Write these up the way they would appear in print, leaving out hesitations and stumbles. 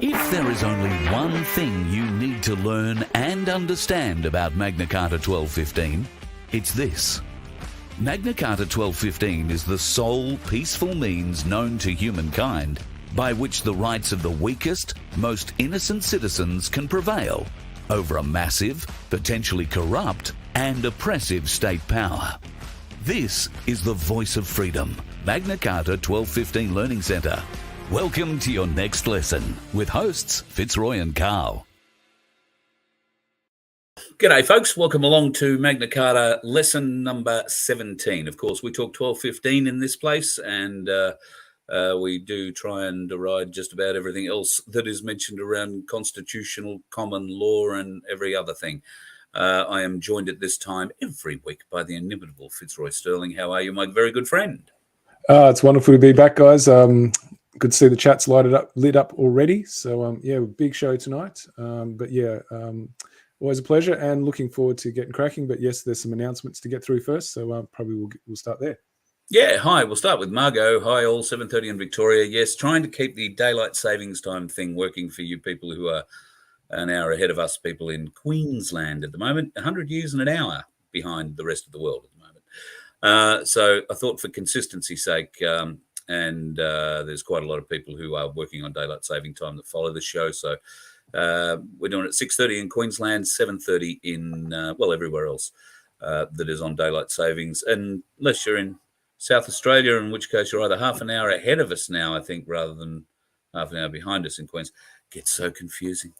If there is only one thing you need to learn and understand about Magna Carta 1215, it's this. Magna Carta 1215 is the sole peaceful means known to humankind by which the rights of the weakest, most innocent citizens can prevail over a massive, potentially corrupt and oppressive state power. This is the voice of freedom, Magna Carta 1215 Learning Centre. Welcome to your next lesson with hosts Fitzroy and Carl. G'day folks, welcome along to Magna Carta lesson number 17. Of course, we talk 1215 in this place, and we do try and deride just about everything else that is mentioned around constitutional, common law and every other thing. I am joined at this time every week by the inimitable Fitzroy Sterling. How are you, my very good friend? It's wonderful to be back, guys. Good to see the chat's lit up already. So, big show tonight. Always a pleasure and looking forward to getting cracking. But yes, there's some announcements to get through first. So probably we'll start there. Yeah, hi. We'll start with Margot. Hi, all. 7:30 in Victoria. Yes, trying to keep the daylight savings time thing working for you people who are an hour ahead of us people in Queensland at the moment. 100 years and an hour behind the rest of the world at the moment. So I thought for consistency's sake, and there's quite a lot of people who are working on daylight saving time that follow the show. So we're doing it at 6:30 in Queensland, 7:30 in, everywhere else that is on daylight savings. And unless you're in South Australia, in which case you're either half an hour ahead of us now, I think, rather than half an hour behind us in Queens. Gets so confusing.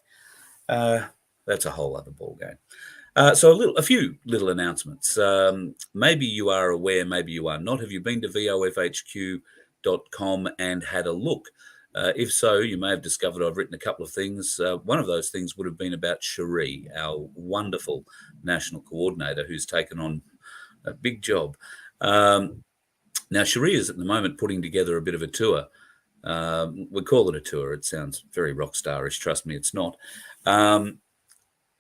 That's a whole other ballgame. So a few little announcements. Maybe you are aware, maybe you are not. Have you been to vofhq.com and had a look? If so, you may have discovered I've written a couple of things. One of those things would have been about Cherie, our wonderful national coordinator who's taken on a big job. Now, Cherie is at the moment putting together a bit of a tour. We call it a tour. It sounds very rock starish. Trust me, it's not.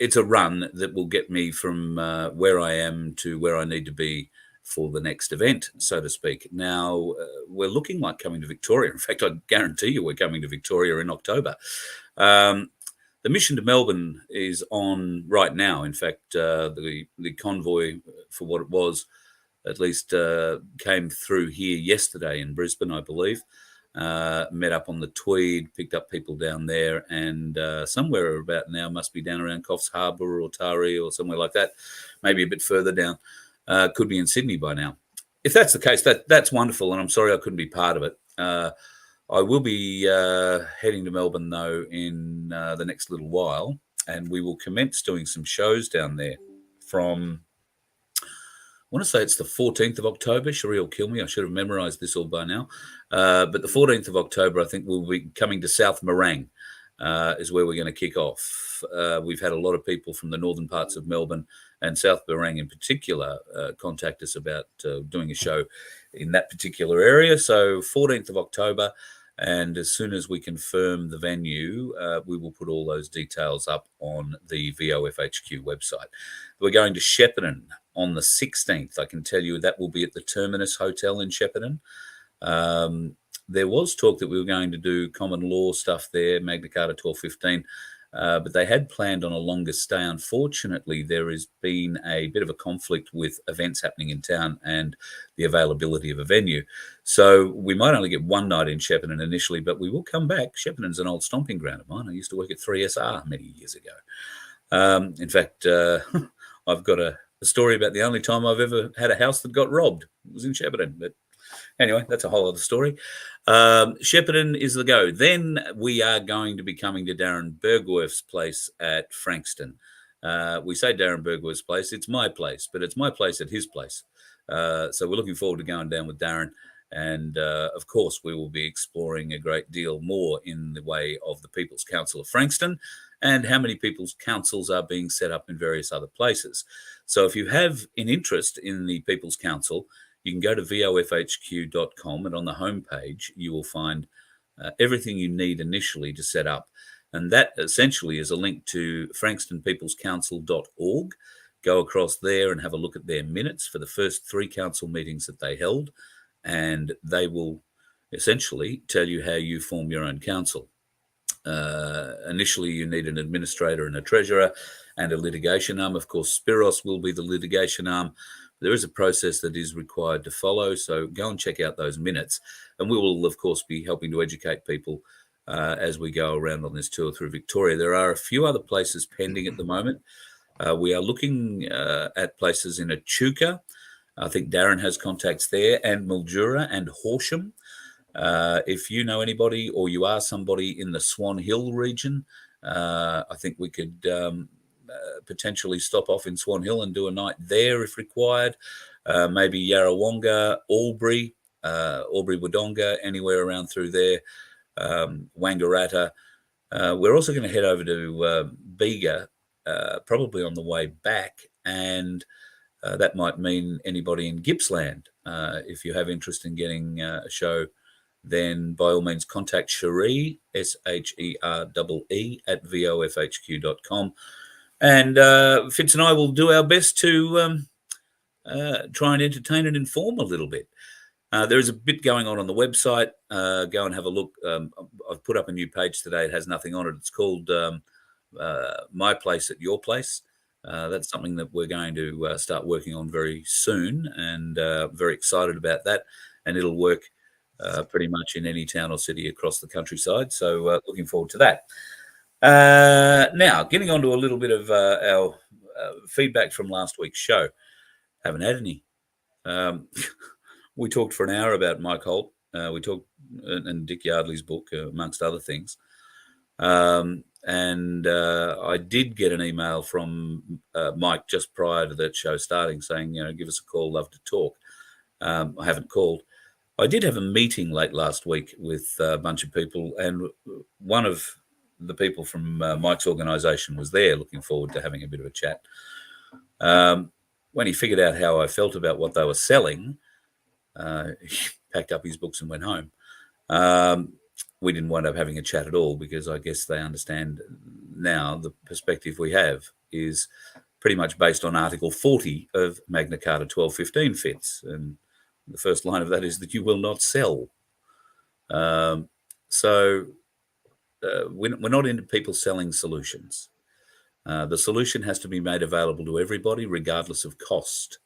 It's a run that will get me from where I am to where I need to be for the next event, so to speak. Now, we're looking like coming to Victoria. In fact, I guarantee you we're coming to Victoria in October. The mission to Melbourne is on right now. In fact, the convoy, for what it was, at least came through here yesterday in Brisbane, I believe. Met up on the Tweed, picked up people down there, and somewhere about now must be down around Coffs Harbour or Taree or somewhere like that, maybe a bit further down. Could be in Sydney by now. If that's the case, that's wonderful, and I'm sorry I couldn't be part of it. I will be heading to Melbourne, though, in the next little while, and we will commence doing some shows down there from, I want to say it's the 14th of October. Cherie will kill me. I should have memorised this all by now. But the 14th of October, I think we'll be coming to South Morang is where we're going to kick off. We've had a lot of people from the northern parts of Melbourne and South Morang in particular contact us about doing a show in that particular area. So 14th of October, and as soon as we confirm the venue, we will put all those details up on the VOFHQ website. We're going to Shepparton on the 16th. I can tell you that will be at the Terminus Hotel in Shepparton. There was talk that we were going to do common law stuff there, Magna Carta 1215, but they had planned on a longer stay. Unfortunately, there has been a bit of a conflict with events happening in town and the availability of a venue. So we might only get one night in Shepparton initially, but we will come back. Shepparton's an old stomping ground of mine. I used to work at 3SR many years ago. In fact, I've got a story about the only time I've ever had a house that got robbed. It was in Shepparton, but anyway, that's a whole other story. Shepparton is the go. Then we are going to be coming to Darren Bergwerf's place at Frankston. We say Darren Bergwerf's place. It's my place, but it's my place at his place. So we're looking forward to going down with Darren. And, of course, we will be exploring a great deal more in the way of the People's Council of Frankston and how many People's Councils are being set up in various other places. So if you have an interest in the People's Council, you can go to vofhq.com, and on the homepage, you will find everything you need initially to set up. And that essentially is a link to frankstonpeoplescouncil.org. Go across there and have a look at their minutes for the first 3 council meetings that they held, and they will essentially tell you how you form your own council. Initially, you need an administrator and a treasurer and a litigation arm. Of course, Spiros will be the litigation arm. There is a process that is required to follow, so go and check out those minutes. And we will, of course, be helping to educate people as we go around on this tour through Victoria. There are a few other places pending at the moment. We are looking at places in Echuca. I think Darren has contacts there, and Mildura and Horsham. If you know anybody or you are somebody in the Swan Hill region, I think we could potentially stop off in Swan Hill and do a night there if required. Maybe Yarrawonga, Albury, Wodonga, anywhere around through there, Wangaratta. We're also going to head over to Bega, probably on the way back, and that might mean anybody in Gippsland. If you have interest in getting a show, then by all means contact Sheree, Sheree, at vofhq.com. And Fitz and I will do our best to try and entertain and inform a little bit. There is a bit going on the website. Go and have a look. I've put up a new page today. It has nothing on it. It's called My Place at Your Place. That's something that we're going to start working on very soon, and very excited about that. And it'll work pretty much in any town or city across the countryside. So looking forward to that. Now, getting on to a little bit of our feedback from last week's show. Haven't had any. We talked for an hour about Mike Holt. We talked and Dick Yardley's book, amongst other things. And I did get an email from Mike just prior to that show starting saying, give us a call, love to talk. I haven't called. I did have a meeting late last week with a bunch of people, and one of the people from Mike's organisation was there, looking forward to having a bit of a chat. When he figured out how I felt about what they were selling, he packed up his books and went home. We didn't wind up having a chat at all, because I guess they understand now the perspective we have is pretty much based on Article 40 of Magna Carta 1215 Fitz. And the first line of that is that you will not sell. So we're not into people selling solutions. The solution has to be made available to everybody, regardless of cost.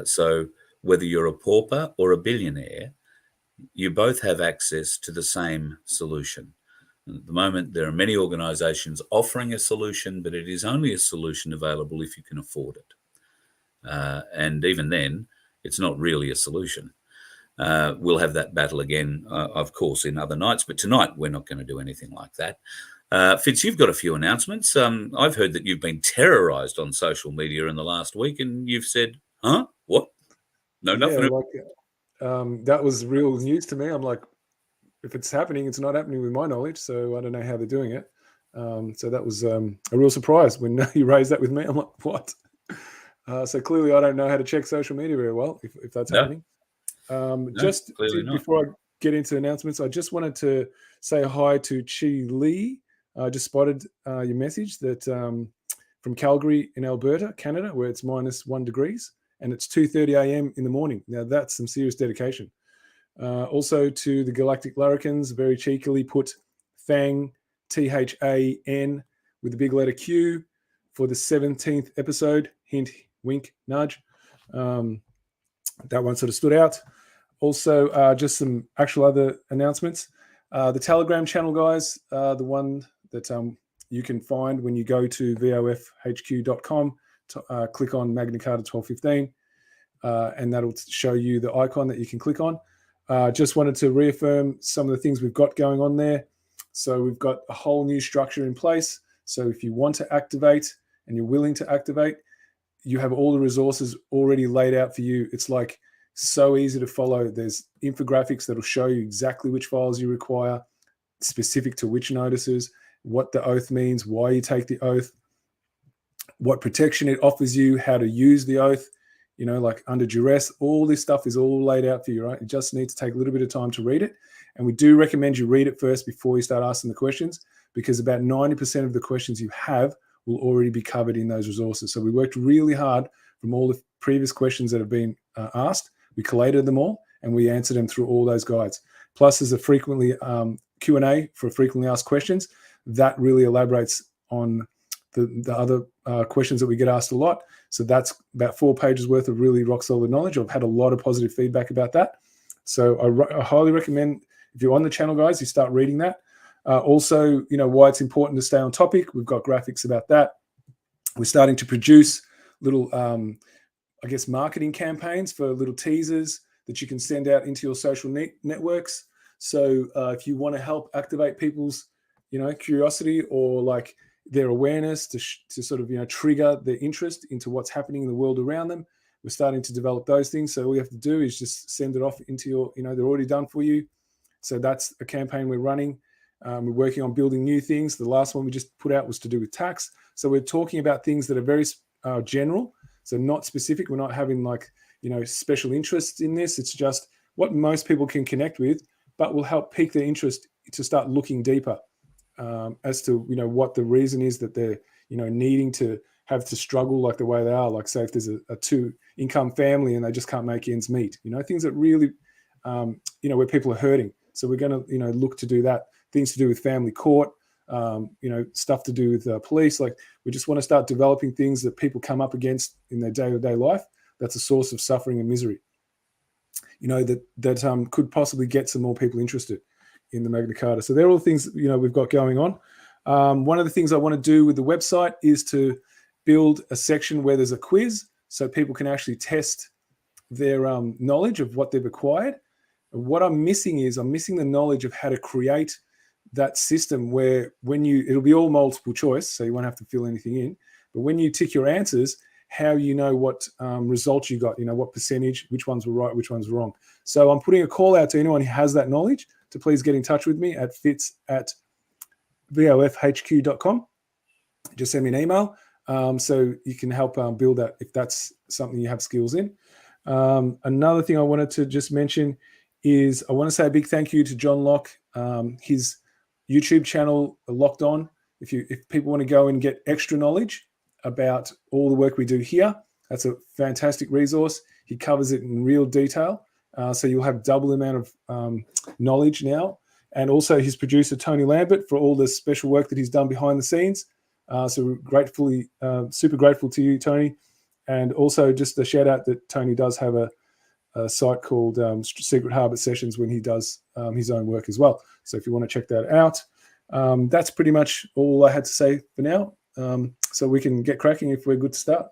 So whether you're a pauper or a billionaire, you both have access to the same solution. At the moment, there are many organisations offering a solution, but it is only a solution available if you can afford it. And even then, it's not really a solution. We'll have that battle again, of course, in other nights, but tonight we're not going to do anything like that. Fitz, you've got a few announcements. I've heard that you've been terrorised on social media in the last week, and you've said, huh? What? No, nothing. Yeah, that was real news to me. I'm like, if it's happening, it's not happening with my knowledge, so I don't know how they're doing it. So that was a real surprise when you raised that with me. I'm like, what? So clearly I don't know how to check social media very well if that's happening. Before I get into announcements, I just wanted to say hi to Chi Lee. I just spotted your message that from Calgary in Alberta, Canada, where it's -1 degrees, and it's 2:30 a.m. in the morning. Now that's some serious dedication. Also to the Galactic Larrikins, very cheekily put Thang, THAN, with the big letter Q for the 17th episode. Hint, wink, nudge. That one sort of stood out. Also, just some actual other announcements. The Telegram channel, guys, the one that you can find when you go to vofhq.com, click on Magna Carta 1215, and that'll show you the icon that you can click on. Just wanted to reaffirm some of the things we've got going on there. So we've got a whole new structure in place. So if you want to activate and you're willing to activate, you have all the resources already laid out for you. It's like so easy to follow. There's infographics that'll show you exactly which files you require, specific to which notices, what the oath means, why you take the oath, what protection it offers you, how to use the oath, like under duress. All this stuff is all laid out for you, right? You just need to take a little bit of time to read it. And we do recommend you read it first before you start asking the questions, because about 90% of the questions you have will already be covered in those resources. So we worked really hard from all the previous questions that have been asked. We collated them all and we answered them through all those guides. Plus, there's a frequently Q&A for frequently asked questions. That really elaborates on the other questions that we get asked a lot. So that's about 4 pages worth of really rock solid knowledge. I've had a lot of positive feedback about that. So I highly recommend, if you're on the channel, guys, you start reading that. Also, why it's important to stay on topic. We've got graphics about that. We're starting to produce little, marketing campaigns for little teasers that you can send out into your social networks. So if you want to help activate people's, curiosity or like their awareness to sort of, trigger their interest into what's happening in the world around them, we're starting to develop those things. So all you have to do is just send it off into your, they're already done for you. So that's a campaign we're running. We're working on building new things. The last one we just put out was to do with tax. So we're talking about things that are very general, so not specific. We're not having special interests in this. It's just what most people can connect with, but will help pique their interest to start looking deeper as to what the reason is that they're needing to have to struggle like the way they are. Like say if there's a 2-income family and they just can't make ends meet. Things that really where people are hurting. So we're going to look to do that. Things to do with family court. Stuff to do with police. Like we just want to start developing things that people come up against in their day-to-day life. That's a source of suffering and misery. That could possibly get some more people interested in the Magna Carta. So they're all things we've got going on. One of the things I want to do with the website is to build a section where there's a quiz, so people can actually test their knowledge of what they've acquired. And what I'm missing the knowledge of how to create that system where it'll be all multiple choice, so you won't have to fill anything in. But when you tick your answers, how what results you got, what percentage, which ones were right, which ones were wrong. So I'm putting a call out to anyone who has that knowledge to please get in touch with me at fitz@vofhq.com. Just send me an email so you can help build that if that's something you have skills in. Another thing I wanted to just mention is I want to say a big thank you to John Locke. His YouTube channel, Locked On. If people want to go and get extra knowledge about all the work we do here, that's a fantastic resource. He covers it in real detail. So you'll have double the amount of knowledge now. And also his producer, Tony Lambert, for all the special work that he's done behind the scenes. So super grateful to you, Tony. And also just a shout out that Tony does have a site called Secret Harbour Sessions when he does his own work as well. So if you want to check that out, that's pretty much all I had to say for now. So we can get cracking if we're good to start.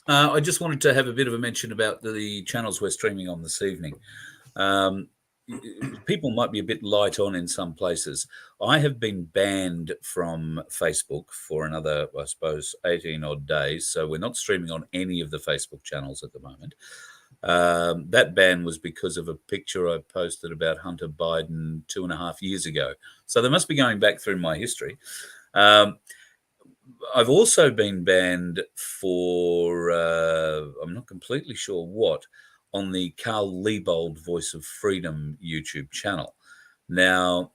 I just wanted to have a bit of a mention about the channels we're streaming on this evening. People might be a bit light on in some places. I have been banned from Facebook for another, I suppose, 18 odd days. So we're not streaming on any of the Facebook channels at the moment. That ban was because of a picture I posted about Hunter Biden 2.5 years ago. So they must be going back through my history. I've also been banned for, I'm not completely sure what, on the Carl Liebold Voice of Freedom YouTube channel. Now,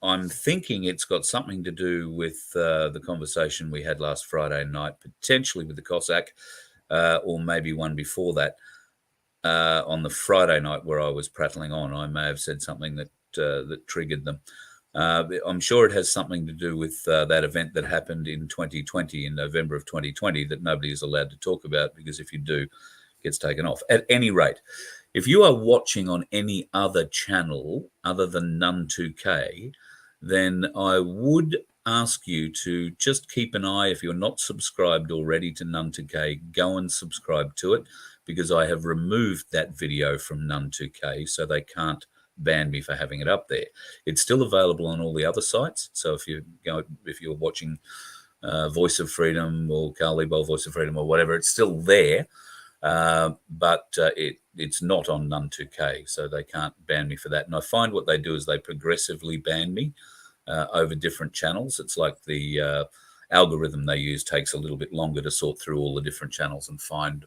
I'm thinking it's got something to do with the conversation we had last Friday night, potentially with the Cossack, or maybe one before that. On the Friday night where I was prattling on, I may have said something that triggered them. I'm sure it has something to do with that event that happened in 2020, in November of 2020, that nobody is allowed to talk about, because if you do, it gets taken off. At any rate, if you are watching on any other channel other than None2K, then I would ask you to just keep an eye. If you're not subscribed already to None2K, go and subscribe to it, because I have removed that video from None2K, so they can't ban me for having it up there. It's still available on all the other sites. So if you're watching Voice of Freedom or Carl Liebold Voice of Freedom or whatever, it's still there, but it's not on None2K, so they can't ban me for that. And I find what they do is they progressively ban me over different channels. It's like the algorithm they use takes a little bit longer to sort through all the different channels and find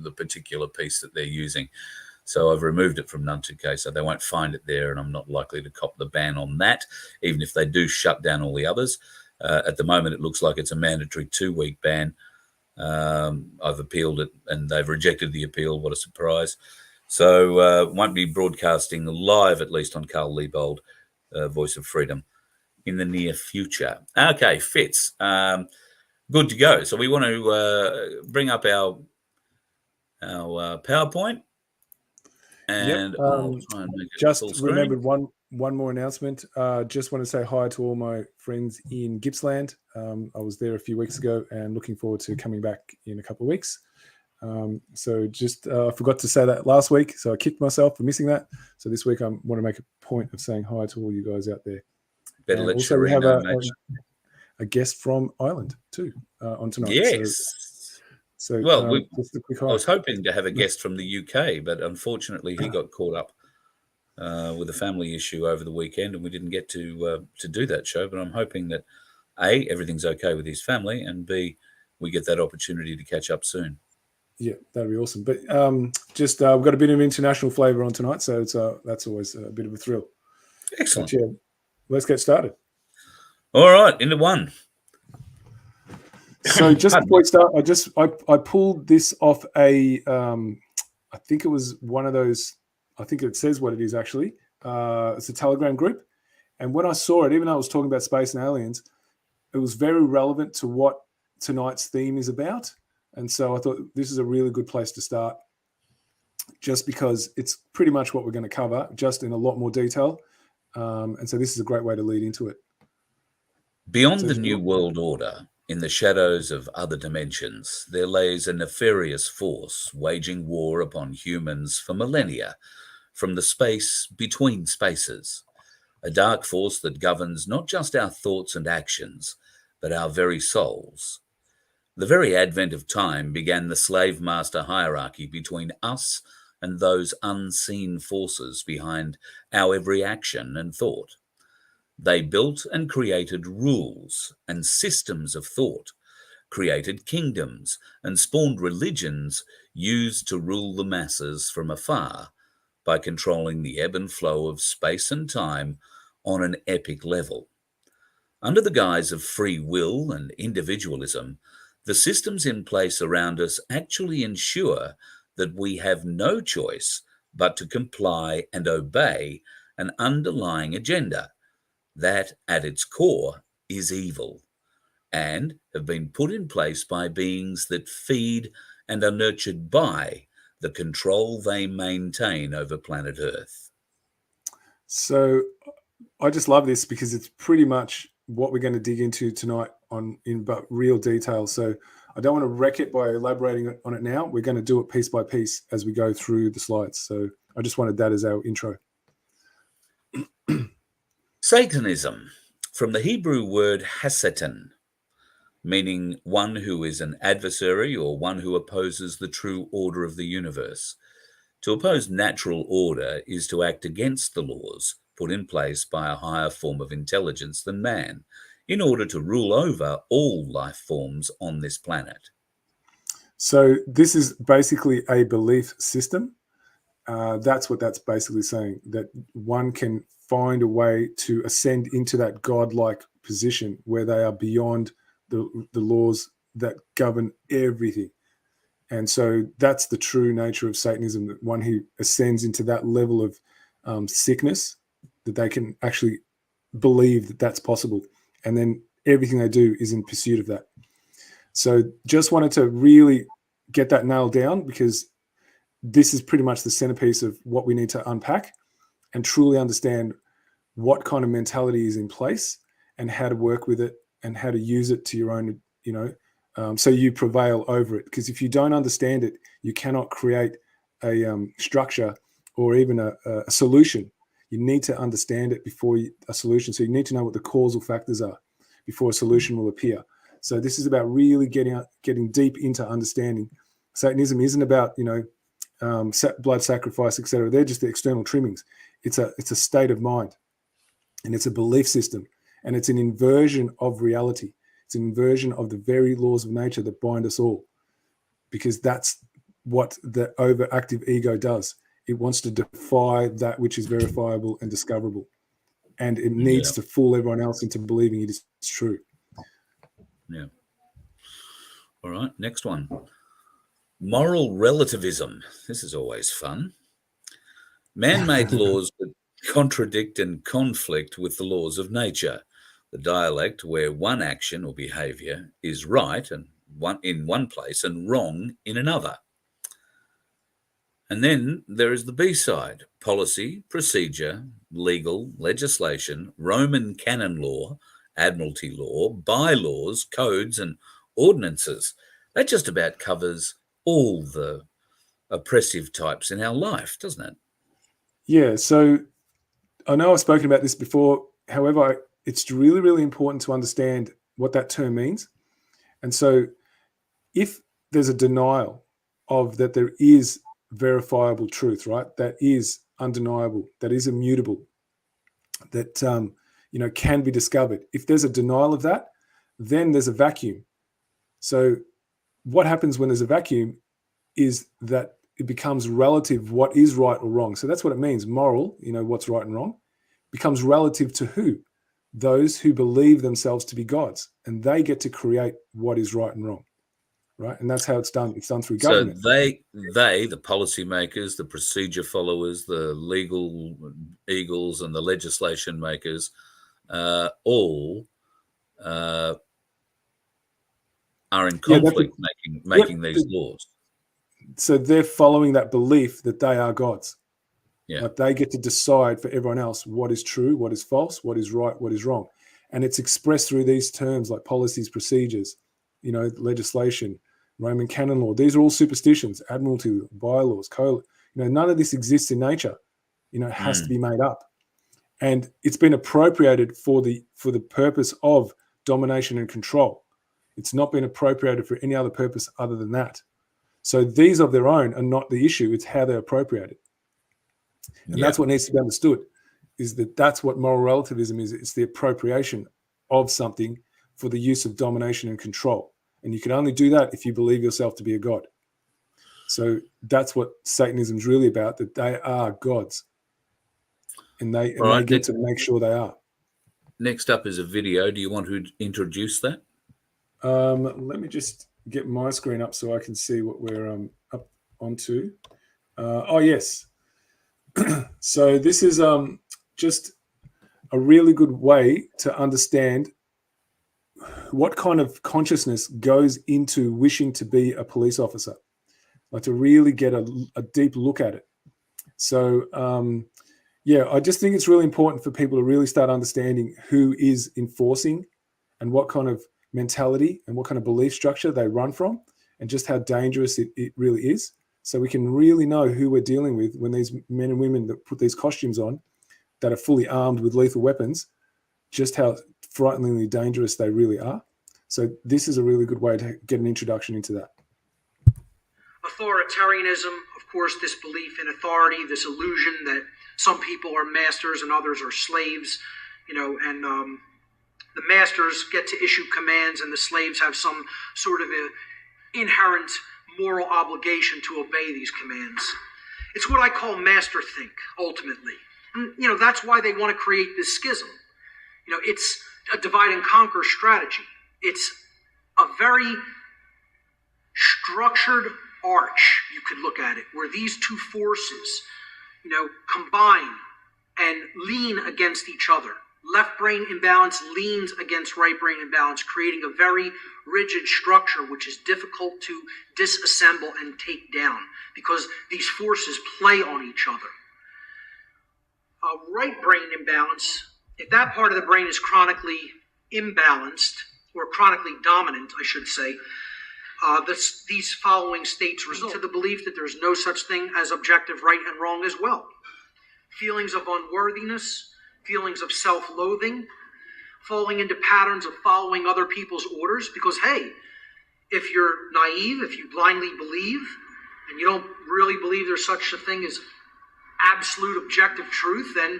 the particular piece that they're using. So I've removed it from None2K, so they won't find it there, and I'm not likely to cop the ban on that, even if they do shut down all the others. At the moment, it looks like it's a mandatory 2-week ban. I've appealed it, and they've rejected the appeal. What a surprise. So won't be broadcasting live, at least on Carl Liebold, voice of freedom in the near future. Okay, Fitz, good to go. So we want to bring up our PowerPoint, and I'll try and make it just full screen. remembered one more announcement. Just want to say hi to all my friends in Gippsland. I was there a few weeks ago and looking forward to coming back in a couple of weeks. So just I forgot to say that last week, so I kicked myself for missing that. So this week I want to make a point of saying hi to all you guys out there. Better let also, we Sheree have know, a guest from Ireland too on tonight. Yes. So well, just a quick hi. I was hoping to have a guest from the UK, but unfortunately he got caught up with a family issue over the weekend, and we didn't get to do that show. But I'm hoping that A, everything's okay with his family, and B, we get that opportunity to catch up soon. Yeah, that'd be awesome. But just we've got a bit of international flavour on tonight, so it's that's always a bit of a thrill. Excellent. But yeah, let's get started. All right, into one. So just before we start, I pulled this off a I think it was one of those. I think it says what it is actually. It's a Telegram group, and when I saw it, even though I was talking about space and aliens, it was very relevant to what tonight's theme is about. And so I thought this is a really good place to start, just because it's pretty much what we're going to cover, just in a lot more detail. And so this is a great way to lead into it. Beyond the New World Order, in the shadows of other dimensions, there lays a nefarious force waging war upon humans for millennia, from the space between spaces. A dark force that governs not just our thoughts and actions, but our very souls. The very advent of time began the slave-master hierarchy between us and those unseen forces behind our every action and thought. They built and created rules and systems of thought, created kingdoms and spawned religions used to rule the masses from afar by controlling the ebb and flow of space and time on an epic level. Under the guise of free will and individualism, the systems in place around us actually ensure that we have no choice but to comply and obey an underlying agenda that, at its core, is evil, and have been put in place by beings that feed and are nurtured by the control they maintain over planet Earth. So I just love this because it's pretty much what we're going to dig into tonight in but real detail. So I don't want to wreck it by elaborating on it now. We're going to do it piece by piece as we go through the slides. So I just wanted that as our intro. Satanism, from the Hebrew word hasatan, meaning one who is an adversary or one who opposes the true order of the universe. To oppose natural order is to act against the laws put in place by a higher form of intelligence than man, in order to rule over all life forms on this planet. So this is basically a belief system. That's what that's basically saying, that one can find a way to ascend into that godlike position where they are beyond the laws that govern everything. And so that's the true nature of Satanism, that one who ascends into that level of sickness, that they can actually believe that that's possible. And then everything they do is in pursuit of that. So just wanted to really get that nailed down, because this is pretty much the centerpiece of what we need to unpack and truly understand what kind of mentality is in place and how to work with it and how to use it to your own, so you prevail over it. Because if you don't understand it, you cannot create a structure or even a solution. You need to understand it before a solution. So you need to know what the causal factors are before a solution will appear. So this is about really getting deep into understanding. Satanism isn't about, blood sacrifice, etc. They're just the external trimmings. It's a state of mind, and it's a belief system, and it's an inversion of reality. It's an inversion of the very laws of nature that bind us all, because that's what the overactive ego does. It wants to defy that which is verifiable and discoverable, and it needs to fool everyone else into believing it is true. Yeah. All right, next one. Moral relativism. This is always fun. Man-made laws that contradict and conflict with the laws of nature. The dialect where one action or behaviour is right and in one place and wrong in another. And then there is the B side: policy, procedure, legal, legislation, Roman canon law, admiralty law, bylaws, codes, and ordinances. That just about covers all the oppressive types in our life, doesn't it? Yeah. So I know I've spoken about this before. However, it's really, really important to understand what that term means. And so if there's a denial of that there is verifiable truth, right, that is undeniable, that is immutable, that can be discovered. If there's a denial of that, then there's a vacuum. So what happens when there's a vacuum is that it becomes relative what is right or wrong. So that's what it means. Moral, what's right and wrong, becomes relative to who? Those who believe themselves to be gods, and they get to create what is right and wrong. Right, and that's how it's done. It's done through government. So they, the policymakers, the procedure followers, the legal eagles, and the legislation makers, all are in conflict making these laws. So they're following that belief that they are gods. Yeah, like they get to decide for everyone else what is true, what is false, what is right, what is wrong, and it's expressed through these terms like policies, procedures, legislation, Roman canon law. These are all superstitions, admiralty, bylaws, code. None of this exists in nature. It has to be made up, and it's been appropriated for the purpose of domination and control. It's not been appropriated for any other purpose other than that. So these of their own are not the issue. It's how they're appropriated, and that's what needs to be understood. Is that that's what moral relativism is? It's the appropriation of something for the use of domination and control. And you can only do that if you believe yourself to be a god. So that's what Satanism is really about, that they are gods. And they get to make sure they are. Next up is a video. Do you want to introduce that? Let me just get my screen up so I can see what we're up onto. Yes. So this is just a really good way to understand what kind of consciousness goes into wishing to be a police officer, like to really get a deep look at it. So, I just think it's really important for people to really start understanding who is enforcing and what kind of mentality and what kind of belief structure they run from, and just how dangerous it really is. So we can really know who we're dealing with when these men and women that put these costumes on that are fully armed with lethal weapons, just how frighteningly dangerous they really are. So this is a really good way to get an introduction into that. Authoritarianism, of course, this belief in authority, this illusion that some people are masters and others are slaves, and the masters get to issue commands and the slaves have some sort of inherent moral obligation to obey these commands. It's what I call master think, ultimately. And, that's why they want to create this schism. It's a divide and conquer strategy. It's a very structured arch, you could look at it, where these two forces, combine and lean against each other. Left brain imbalance leans against right brain imbalance, creating a very rigid structure which is difficult to disassemble and take down because these forces play on each other. Right brain imbalance, if that part of the brain is chronically imbalanced, or chronically dominant, I should say, these following states result to the belief that there's no such thing as objective right and wrong as well. Feelings of unworthiness, feelings of self-loathing, falling into patterns of following other people's orders, because, hey, if you're naive, if you blindly believe, and you don't really believe there's such a thing as absolute objective truth, then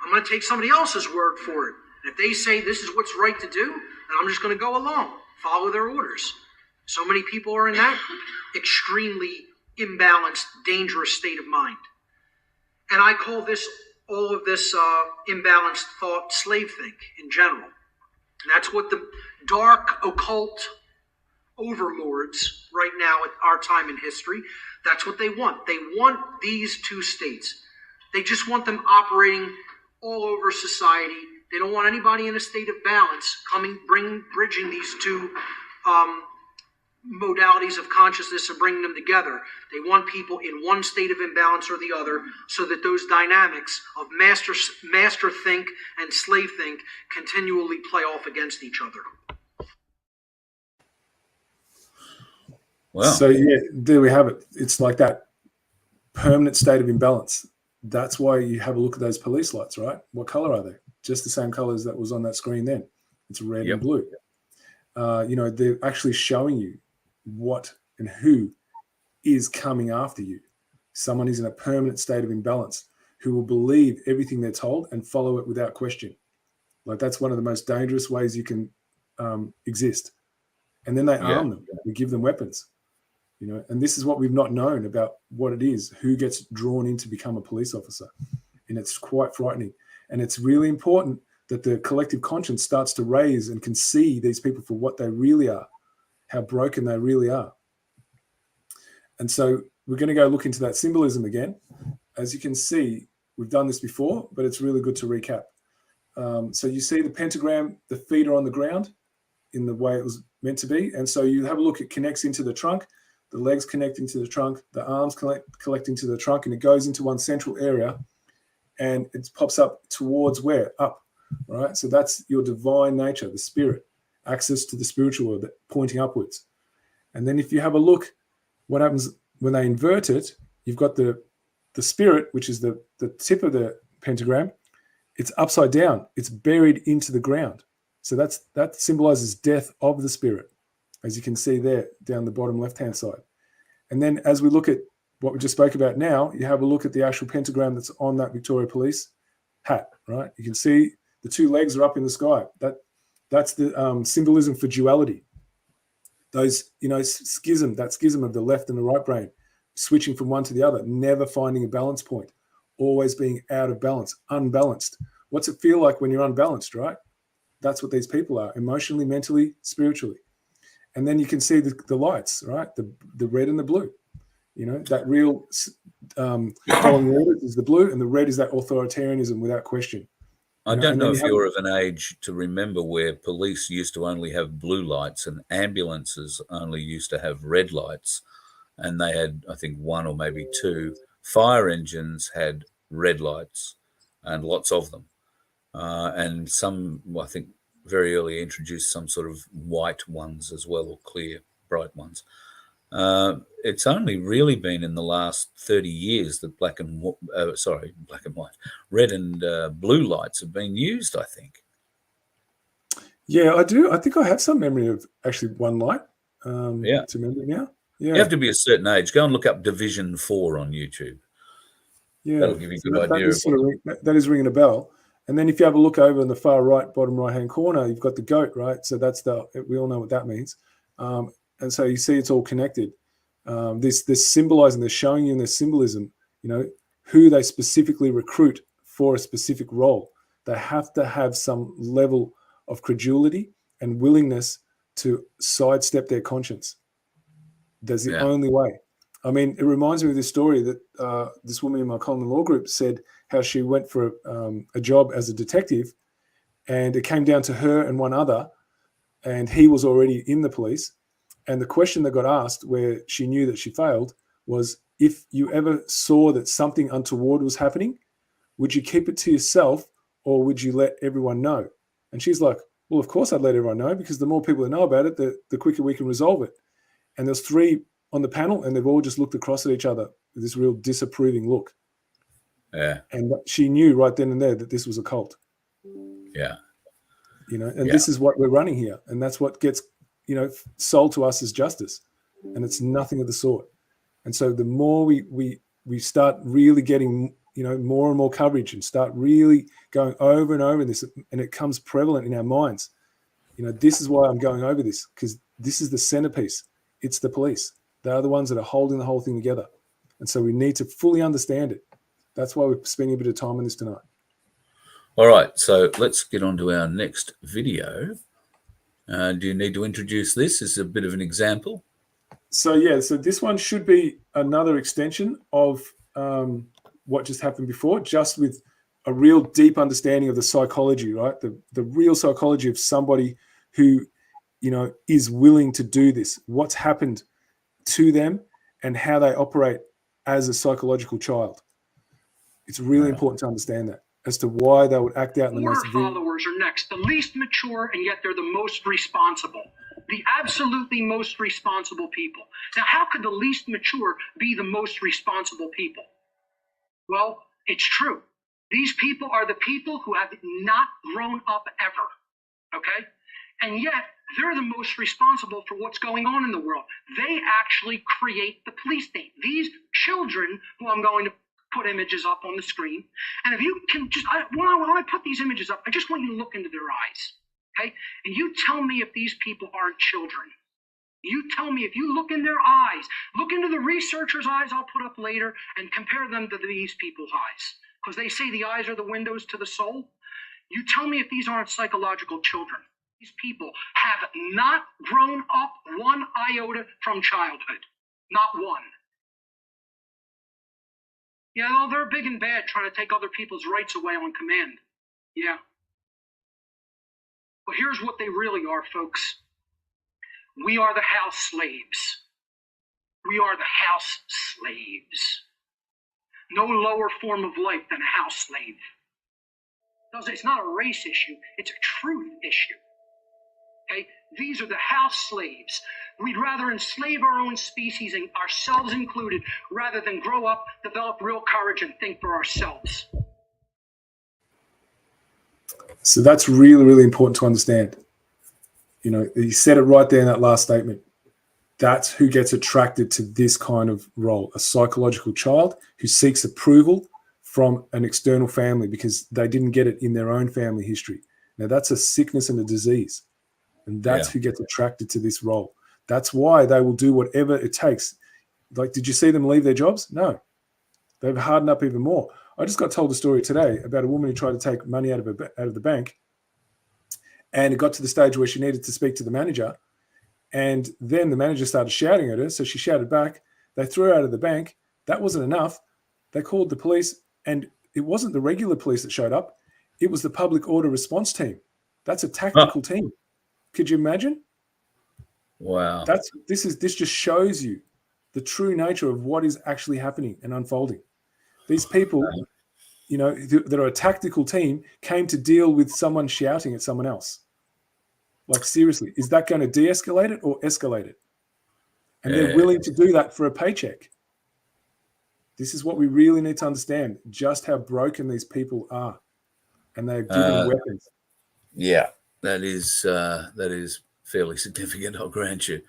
I'm going to take somebody else's word for it. And if they say this is what's right to do, then I'm just going to go along, follow their orders. So many people are in that extremely imbalanced, dangerous state of mind. And I call all of this imbalanced thought slave think in general. And that's what the dark, occult overlords right now at our time in history, that's what they want. They want these two states, They just want them operating all over society. They don't want anybody in a state of balance bridging these two modalities of consciousness and bringing them together. They want people in one state of imbalance or the other, so that those dynamics of master think and slave think continually play off against each other. Wow. So yeah, there we have it. It's like that permanent state of imbalance. That's why you have a look at those police lights, right? What color are they? Just the same colors that was on that screen then. It's red and blue. They're actually showing you what and who is coming after you. Someone who's in a permanent state of imbalance, who will believe everything they're told and follow it without question. Like, that's one of the most dangerous ways you can exist. And then they arm them. We give them weapons. And this is what we've not known about what it is, who gets drawn in to become a police officer. And it's quite frightening. And it's really important that the collective conscience starts to raise and can see these people for what they really are, how broken they really are. And so we're going to go look into that symbolism again. As you can see, we've done this before, but it's really good to recap. So you see the pentagram, the feet are on the ground in the way it was meant to be. And so you have a look, it connects into the trunk, the legs connecting to the trunk, the arms collecting to the trunk, and it goes into one central area, and it pops up towards where? Up, right? So that's your divine nature, the spirit, access to the spiritual world, pointing upwards. And then if you have a look, what happens when they invert it, you've got the spirit, which is the tip of the pentagram. It's upside down. It's buried into the ground. So that symbolizes death of the spirit, as you can see there down the bottom left-hand side. And then as we look at what we just spoke about now, you have a look at the actual pentagram that's on that Victoria Police hat, right? You can see the two legs are up in the sky. That's the symbolism for duality. Those, schism of the left and the right brain, switching from one to the other, never finding a balance point, always being out of balance, unbalanced. What's it feel like when you're unbalanced, right? That's what these people are, emotionally, mentally, spiritually. And then you can see the lights, right? The red and the blue. That real following orders is the blue, and the red is that authoritarianism without question. I don't know if you're of an age to remember where police used to only have blue lights and ambulances only used to have red lights. And they had, I think, one or maybe two. Fire engines had red lights, and lots of them. And some, I think, very early introduced some sort of white ones as well, or clear, bright ones. It's only really been in the last 30 years that black and white, red and blue lights have been used, I think. Yeah, I do. I think I have some memory of actually one light. To memory now. Yeah. You have to be a certain age. Go and look up Division 4 on YouTube. Yeah. That'll give you a good idea. That is ringing a bell. And then if you have a look over in the far right, bottom right-hand corner, you've got the goat, right? So we all know what that means. And so you see it's all connected. This symbolizing, they're showing you in their symbolism, who they specifically recruit for a specific role. They have to have some level of credulity and willingness to sidestep their conscience. That's the only way. I mean, it reminds me of this story that this woman in my common law group said how she went for a job as a detective, and it came down to her and one other, and he was already in the police. And the question that got asked, where she knew that she failed, was, if you ever saw that something untoward was happening, would you keep it to yourself or would you let everyone know? And she's like, well, of course I'd let everyone know, because the more people that know about it, the quicker we can resolve it. And there's three on the panel, and they've all just looked across at each other with this real disapproving look. Yeah. And she knew right then and there that this was a cult. Yeah. This is what we're running here. And that's what gets, sold to us as justice. And it's nothing of the sort. And so the more we start really getting, more and more coverage and start really going over and over this, and it comes prevalent in our minds. This is why I'm going over this, because this is the centerpiece. It's the police. They are the ones that are holding the whole thing together. And so we need to fully understand it. That's why we're spending a bit of time on this tonight. All right, so let's get on to our next video. Do you need to introduce this? This is a bit of an example. So this one should be another extension of what just happened before, just with a real deep understanding of the psychology, right? The real psychology of somebody who, you know, is willing to do this, what's happened to them and how they operate as a psychological child. It's really important to understand that as to why they would act out in the most... followers are next, the least mature, and yet they're the most responsible. The absolutely most responsible people. Now, how could the least mature be the most responsible people? Well, it's true. These people are the people who have not grown up ever, okay? And yet, they're the most responsible for what's going on in the world. They actually create the police state. These children, who I'm going to put images up on the screen, and if you can just, when I put these images up, I just want you to look into their eyes, okay? And you tell me if these people aren't children. You tell me if you look in their eyes, look into the researchers' eyes I'll put up later, and compare them to these people's eyes. Because they say the eyes are the windows to the soul. You tell me if these aren't psychological children. These people have not grown up one iota from childhood. Not one. Yeah, well, they're big and bad trying to take other people's rights away on command. Yeah. But here's what they really are, folks. We are the house slaves. We are the house slaves. No lower form of life than a house slave. It's not a race issue, it's a truth issue. Okay? These are the house slaves. We'd rather enslave our own species, and ourselves included, rather than grow up, develop real courage, and think for ourselves. So that's really, really important to understand. You know, he said it right there in that last statement. That's who gets attracted to this kind of role, a psychological child who seeks approval from an external family because they didn't get it in their own family history. Now, that's a sickness and a disease, and that's who gets attracted to this role. That's why they will do whatever it takes. Like, did you see them leave their jobs? No. They've hardened up even more. I just got told a story today about a woman who tried to take money out of the bank, and it got to the stage where she needed to speak to the manager. And then the manager started shouting at her. So she shouted back. They threw her out of the bank. That wasn't enough. They called the police, and it wasn't the regular police that showed up. It was the public order response team. That's a tactical team. Could you imagine? Wow. This just shows you the true nature of what is actually happening and unfolding. These people, you know, that are a tactical team came to deal with someone shouting at someone else. Like, seriously, is that going to de-escalate it or escalate it? And they're willing to do that for a paycheck. This is what we really need to understand, just how broken these people are. And they're given weapons. Yeah, that is fairly significant, I'll grant you.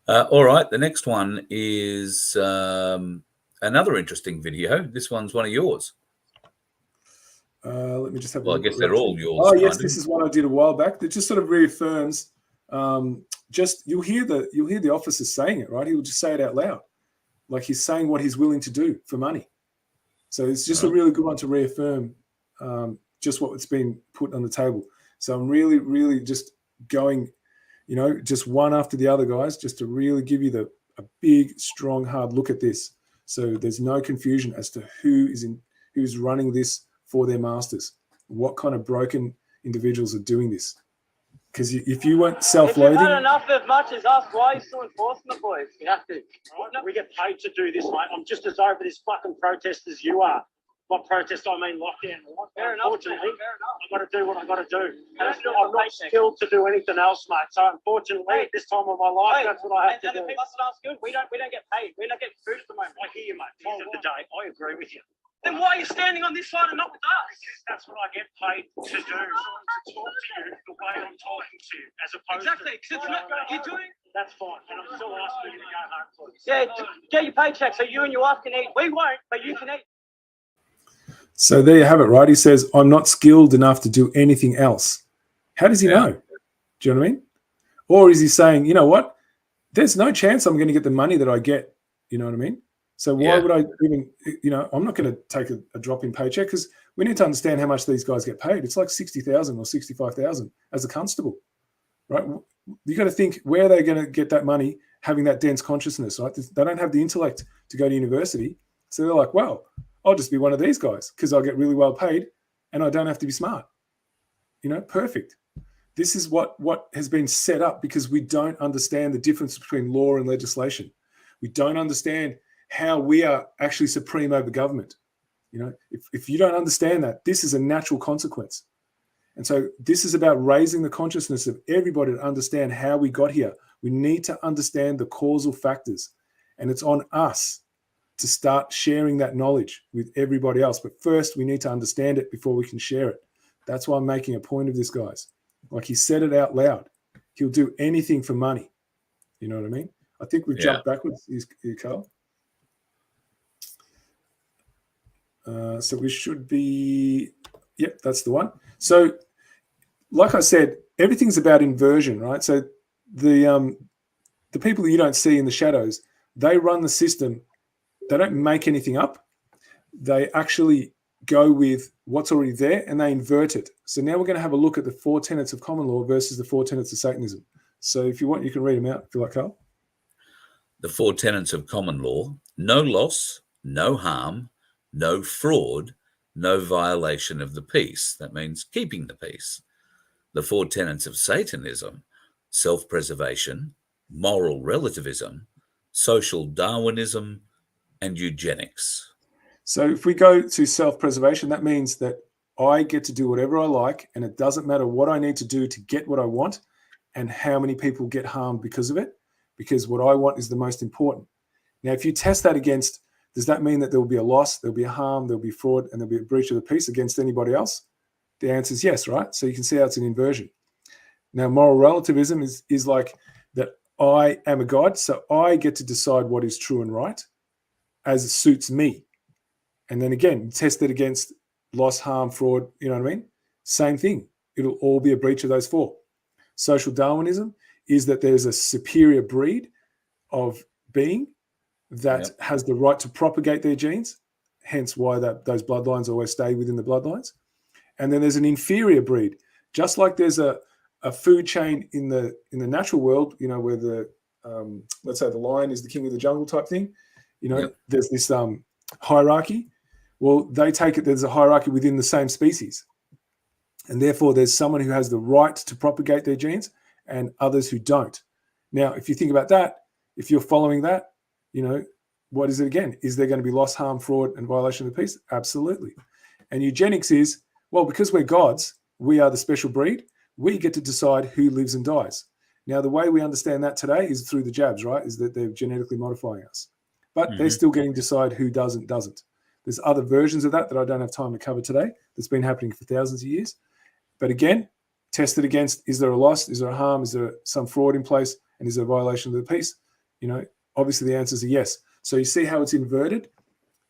All right, the next one is another interesting video. This one's one of yours. Let me just have. Well, I guess they're all yours. Oh yes, this is one I did a while back. That just sort of reaffirms. You'll hear the officers saying it, right? He'll just say it out loud, like he's saying what he's willing to do for money. So it's just a really good one to reaffirm just what's been put on the table. So I'm really, really just going, you know, just one after the other, guys, just to really give you a big, strong, hard look at this. So there's no confusion as to who's running this for their masters. What kind of broken individuals are doing this? Because if you weren't self-loathing... If you've had enough as much as us, why are you still enforcing the boys? You have to. Right? We get paid to do this, mate. I'm just as over this fucking protest as you are. By protest, I mean lockdown. Fair enough. Unfortunately, I've got to do what I've got to do. And I'm not skilled to do anything else, mate. So unfortunately, at this time of my life, that's what I have to do. People are skilled. We don't get paid. We're not getting food at the moment. I hear you, mate. At the end of the day, I agree with you. Then why are you standing on this side and not with us? Because that's what I get paid to do. To talk to you the way I'm talking to you, as opposed to... Exactly, because it's not you're doing... That's fine, and I'm still asking you to go home, please. Yeah, get your paycheck so you and your wife can eat. We won't, but you can eat. So there you have it, right? He says, I'm not skilled enough to do anything else. How does he know? Do you know what I mean? Or is he saying, you know what? There's no chance I'm going to get the money that I get. You know what I mean? So why would I even, you know, I'm not going to take a drop in paycheck because we need to understand how much these guys get paid. It's like 60,000 or 65,000 as a constable, right? You got to think, where are they going to get that money having that dense consciousness, right? They don't have the intellect to go to university. So they're like, well, I'll just be one of these guys because I'll get really well paid and I don't have to be smart. Perfect. This is what has been set up because we don't understand the difference between law and legislation. We don't understand how we are actually supreme over government. If you don't understand that, this is a natural consequence. And so this is about raising the consciousness of everybody to understand how we got here. We need to understand the causal factors, and it's on us to start sharing that knowledge with everybody else. But first, we need to understand it before we can share it. That's why I'm making a point of this, guys. Like he said it out loud. He'll do anything for money. You know what I mean? I think we've jumped backwards, Carl. So we should be, yep, that's the one. So like I said, everything's about inversion, right? So the people that you don't see in the shadows, they run the system. They don't make anything up. They actually go with what's already there and they invert it. So now we're going to have a look at the 4 tenets of common law versus the 4 tenets of Satanism. So if you want, you can read them out if you like, Carl. The 4 tenets of common law: no loss, no harm, no fraud, no violation of the peace. That means keeping the peace. The 4 tenets of Satanism: self-preservation, moral relativism, social Darwinism, and eugenics. So if we go to self-preservation, that means that I get to do whatever I like, and it doesn't matter what I need to do to get what I want and how many people get harmed because of it, because what I want is the most important. Now, if you test that against, does that mean that there will be a loss, there'll be a harm, there'll be fraud, and there'll be a breach of the peace against anybody else? The answer is yes, right? So you can see how it's an inversion. Now, moral relativism is like that I am a God, so I get to decide what is true and right as it suits me. And then again, test it against loss, harm, fraud, you know what I mean? Same thing. It'll all be a breach of those 4. Social Darwinism is that there's a superior breed of being that has the right to propagate their genes, hence why those bloodlines always stay within the bloodlines. And then there's an inferior breed. Just like there's a food chain in the natural world, where the let's say the lion is the king of the jungle type thing, there's this hierarchy. Well, they take it there's a hierarchy within the same species. And therefore, there's someone who has the right to propagate their genes and others who don't. Now, if you think about that, if you're following that, what is it again? Is there going to be loss, harm, fraud, and violation of the peace? Absolutely. And eugenics is, well, because we're gods, we are the special breed, we get to decide who lives and dies. Now, the way we understand that today is through the jabs, right? Is that they're genetically modifying us. But they're still getting to decide who does and doesn't. There's other versions of that I don't have time to cover today that's been happening for thousands of years. But again, test it against, is there a loss? Is there a harm? Is there some fraud in place? And is there a violation of the peace? Obviously the answers are yes. So you see how it's inverted?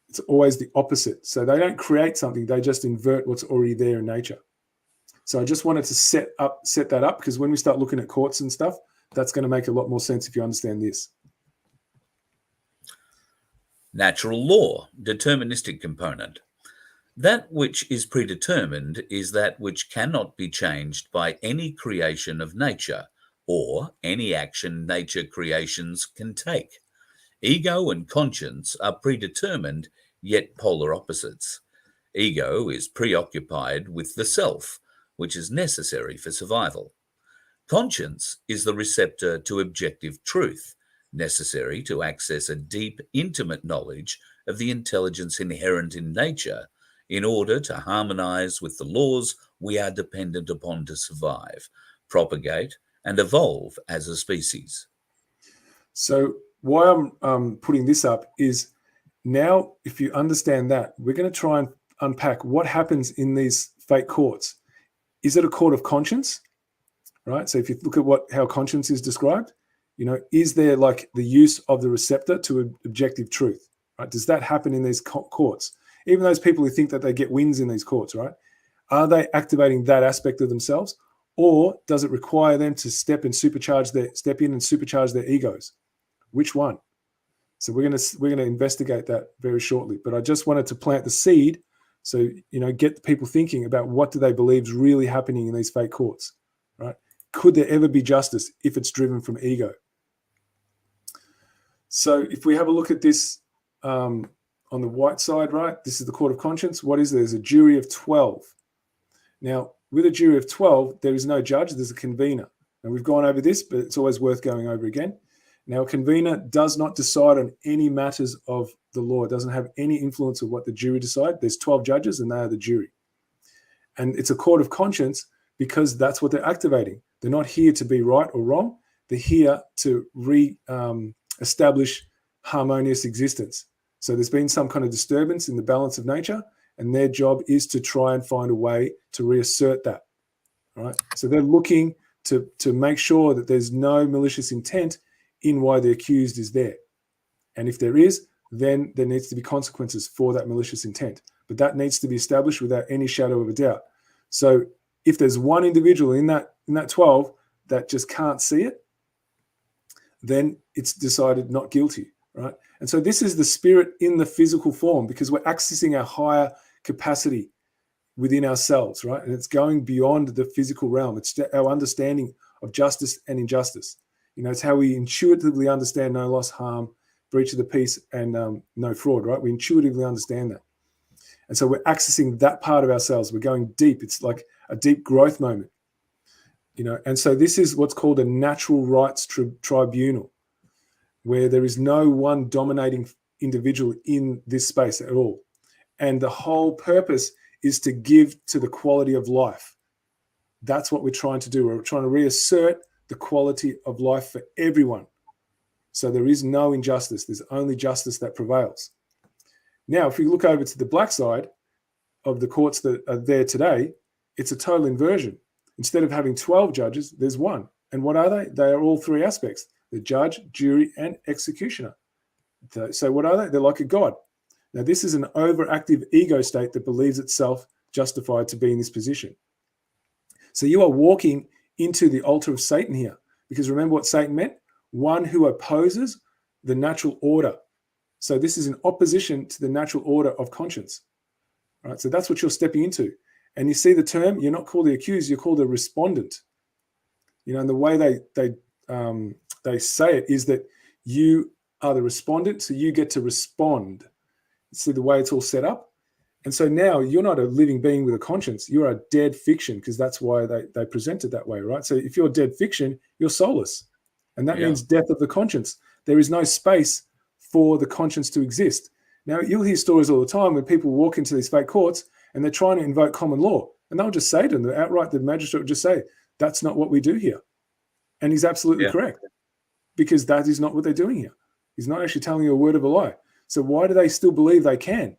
It's always the opposite. So they don't create something, they just invert what's already there in nature. So I just wanted to set that up because when we start looking at courts and stuff, that's going to make a lot more sense if you understand this. Natural law, deterministic component. That which is predetermined is that which cannot be changed by any creation of nature or any action nature creations can take. Ego and conscience are predetermined, yet polar opposites. Ego is preoccupied with the self, which is necessary for survival. Conscience is the receptor to objective truth, necessary to access a deep, intimate knowledge of the intelligence inherent in nature in order to harmonize with the laws we are dependent upon to survive, propagate, and evolve as a species. So why I'm putting this up is now, if you understand that, we're going to try and unpack what happens in these fake courts. Is it a court of conscience? Right? So if you look at how conscience is described, is there like the use of the receptor to objective truth? Right? Does that happen in these courts? Even those people who think that they get wins in these courts, right? Are they activating that aspect of themselves? Or does it require them to step in and supercharge their egos? Which one? So we're going to investigate that very shortly. But I just wanted to plant the seed, so get the people thinking about what do they believe is really happening in these fake courts, right? Could there ever be justice if it's driven from ego? So if we have a look at this on on the white side, right? This is the court of conscience. What is there? There's a jury of 12. Now, with a jury of 12, there is no judge, there's a convener. And we've gone over this, but it's always worth going over again. Now, a convener does not decide on any matters of the law. It doesn't have any influence of what the jury decide. There's 12 judges and they are the jury. And it's a court of conscience because that's what they're activating. They're not here to be right or wrong. They're here to establish harmonious existence. So there's been some kind of disturbance in the balance of nature, and their job is to try and find a way to reassert that. All right. So they're looking to make sure that there's no malicious intent in why the accused is there. And if there is, then there needs to be consequences for that malicious intent. But that needs to be established without any shadow of a doubt. So if there's one individual in that 12 that just can't see it, then it's decided not guilty, right? And so this is the spirit in the physical form, because we're accessing our higher capacity within ourselves, right? And it's going beyond the physical realm. It's our understanding of justice and injustice. You know, it's how we intuitively understand no loss, harm, breach of the peace, and no fraud, right? We intuitively understand that. And so we're accessing that part of ourselves. We're going deep. It's like a deep growth moment, you know. And so this is what's called a natural rights tribunal, where there is no one dominating individual in this space at all. And the whole purpose is to give to the quality of life. That's what we're trying to do. We're trying to reassert the quality of life for everyone. So there is no injustice. There's only justice that prevails. Now, if we look over to the black side of the courts that are there today, it's a total inversion. Instead of having 12 judges, there's one. And what are they? They are all three aspects: the judge, jury, and executioner. So what are they? They're like a god. Now, this is an overactive ego state that believes itself justified to be in this position. So you are walking into the altar of Satan here, because remember what Satan meant? One who opposes the natural order. So this is in opposition to the natural order of conscience. All right, so that's what you're stepping into. And you see the term, you're not called the accused, you're called a respondent. You know, and the way they say it is that you are the respondent, so you get to respond. See the way it's all set up? And so now you're not a living being with a conscience, you're a dead fiction, because that's why they present it that way, right? So if you're dead fiction, you're soulless. And that means death of the conscience. There is no space for the conscience to exist. Now, you'll hear stories all the time where people walk into these fake courts and they're trying to invoke common law. And they'll just say to them outright, the magistrate will just say, that's not what we do here. And he's absolutely correct, because that is not what they're doing here. He's not actually telling you a word of a lie. So why do they still believe they can?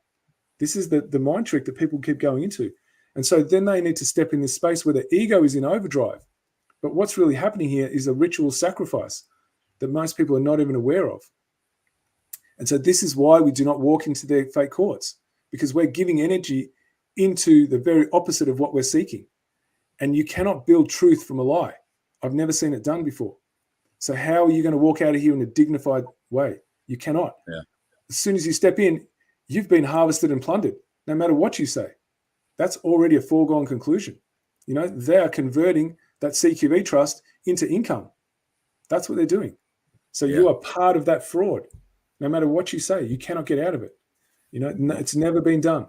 This is the mind trick that people keep going into. And so then they need to step in this space where their ego is in overdrive. But what's really happening here is a ritual sacrifice that most people are not even aware of. And so this is why we do not walk into their fake courts, because we're giving energy into the very opposite of what we're seeking. And you cannot build truth from a lie. I've never seen it done before. So how are you going to walk out of here in a dignified way? You cannot. Yeah. As soon as you step in, you've been harvested and plundered, no matter what you say. That's already a foregone conclusion. You know, they are converting that CQV trust into income. That's what they're doing. So you are part of that fraud. No matter what you say, you cannot get out of it. You know, it's never been done.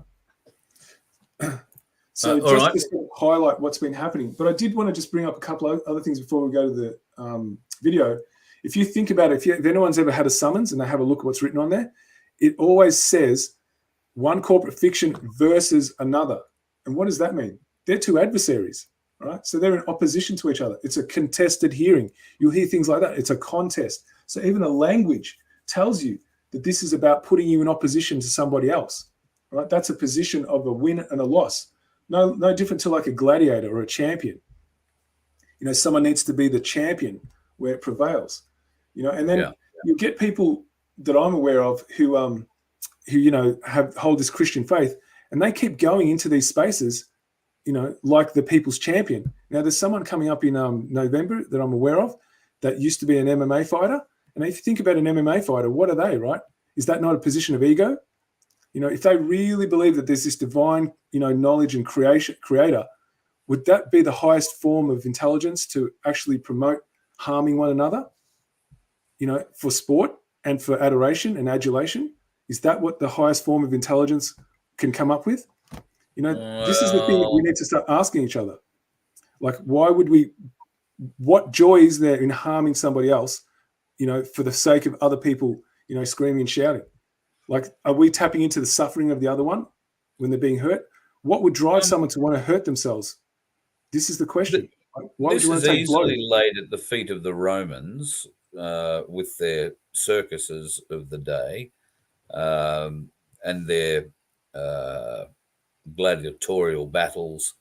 So just to highlight what's been happening. But I did want to just bring up a couple of other things before we go to the video. If you think about it, if anyone's ever had a summons and they have a look at what's written on there, it always says one corporate fiction versus another. And what does that mean? They're two adversaries, right? So they're in opposition to each other. It's a contested hearing. You'll hear things like that. It's a contest. So even the language tells you that this is about putting you in opposition to somebody else, right? That's a position of a win and a loss. No different to like a gladiator or a champion. You know, someone needs to be the champion where it prevails. You know, and then you get people that I'm aware of who you know hold this Christian faith, and they keep going into these spaces, you know, like the people's champion. Now, there's someone coming up in November that I'm aware of that used to be an MMA fighter. And if you think about an MMA fighter, what are they, right? Is that not a position of ego? You know, if they really believe that there's this divine, you know, knowledge and creator, would that be the highest form of intelligence to actually promote harming one another, you know, for sport and for adoration and adulation? Is that what the highest form of intelligence can come up with? This is the thing that we need to start asking each other. Like, what joy is there in harming somebody else, for the sake of other people, screaming and shouting? Like, are we tapping into the suffering of the other one when they're being hurt? What would drive someone to want to hurt themselves? This is the question. Why would you want to take blood? This is easily laid at the feet of the Romans with their circuses of the day and their gladiatorial battles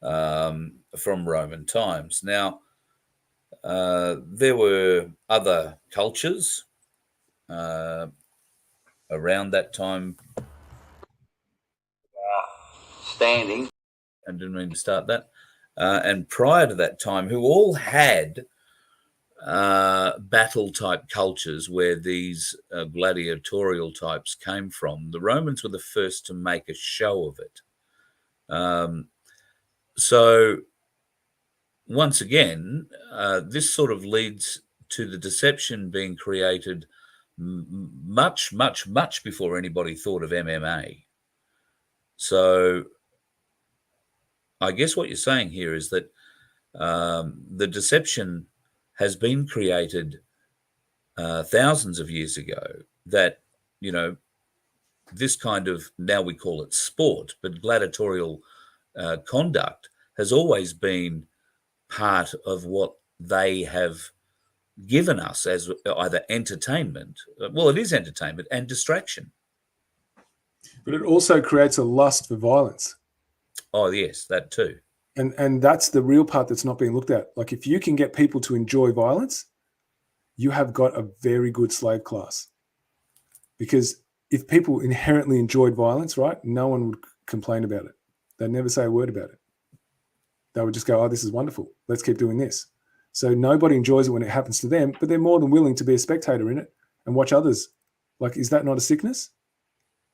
from Roman times. Now, there were other cultures around that time. Standing. I didn't mean to start that. And prior to that time, who all had battle-type cultures where these gladiatorial types came from. The Romans were the first to make a show of it. So once again, this sort of leads to the deception being created much, much, much before anybody thought of MMA. So I guess what you're saying here is that the deception has been created thousands of years ago, that, this kind of, now we call it sport, but gladiatorial conduct has always been part of what they have given us as either entertainment. Well, it is entertainment and distraction. But it also creates a lust for violence. Oh, yes, that too. And that's the real part that's not being looked at. Like, if you can get people to enjoy violence, you have got a very good slave class. Because if people inherently enjoyed violence, right, no one would complain about it. They'd never say a word about it. They would just go, oh, this is wonderful. Let's keep doing this. So nobody enjoys it when it happens to them, but they're more than willing to be a spectator in it and watch others. Like, is that not a sickness?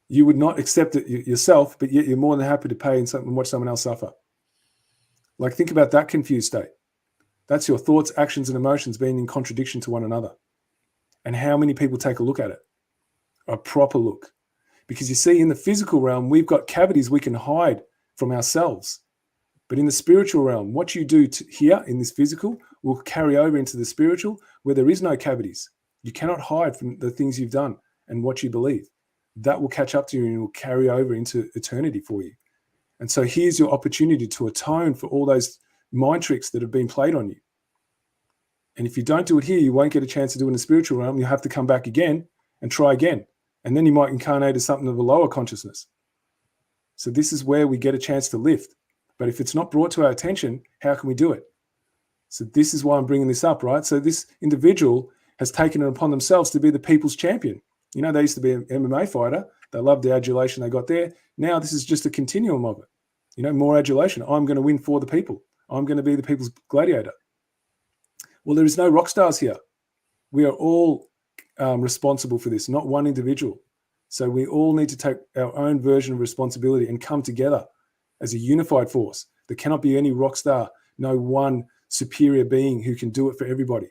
You would not accept it yourself, but yet you're more than happy to pay and watch someone else suffer. Like, think about that confused state. That's your thoughts, actions, and emotions being in contradiction to one another. And how many people take a look at it? A proper look. Because you see, in the physical realm, we've got cavities we can hide from ourselves. But in the spiritual realm, what you do here in this physical will carry over into the spiritual, where there is no cavities. You cannot hide from the things you've done and what you believe. That will catch up to you and will carry over into eternity for you. And so here's your opportunity to atone for all those mind tricks that have been played on you. And if you don't do it here, you won't get a chance to do it in the spiritual realm. You have to come back again and try again. And then you might incarnate as something of a lower consciousness. So this is where we get a chance to lift. But if it's not brought to our attention, how can we do it? So this is why I'm bringing this up, right? So this individual has taken it upon themselves to be the people's champion. They used to be an MMA fighter. They loved the adulation they got there. Now this is just a continuum of it. More adulation. I'm going to win for the people. I'm going to be the people's gladiator. Well, there is no rock stars here. We are all responsible for this, not one individual. So we all need to take our own version of responsibility and come together as a unified force. There cannot be any rock star, no one superior being who can do it for everybody.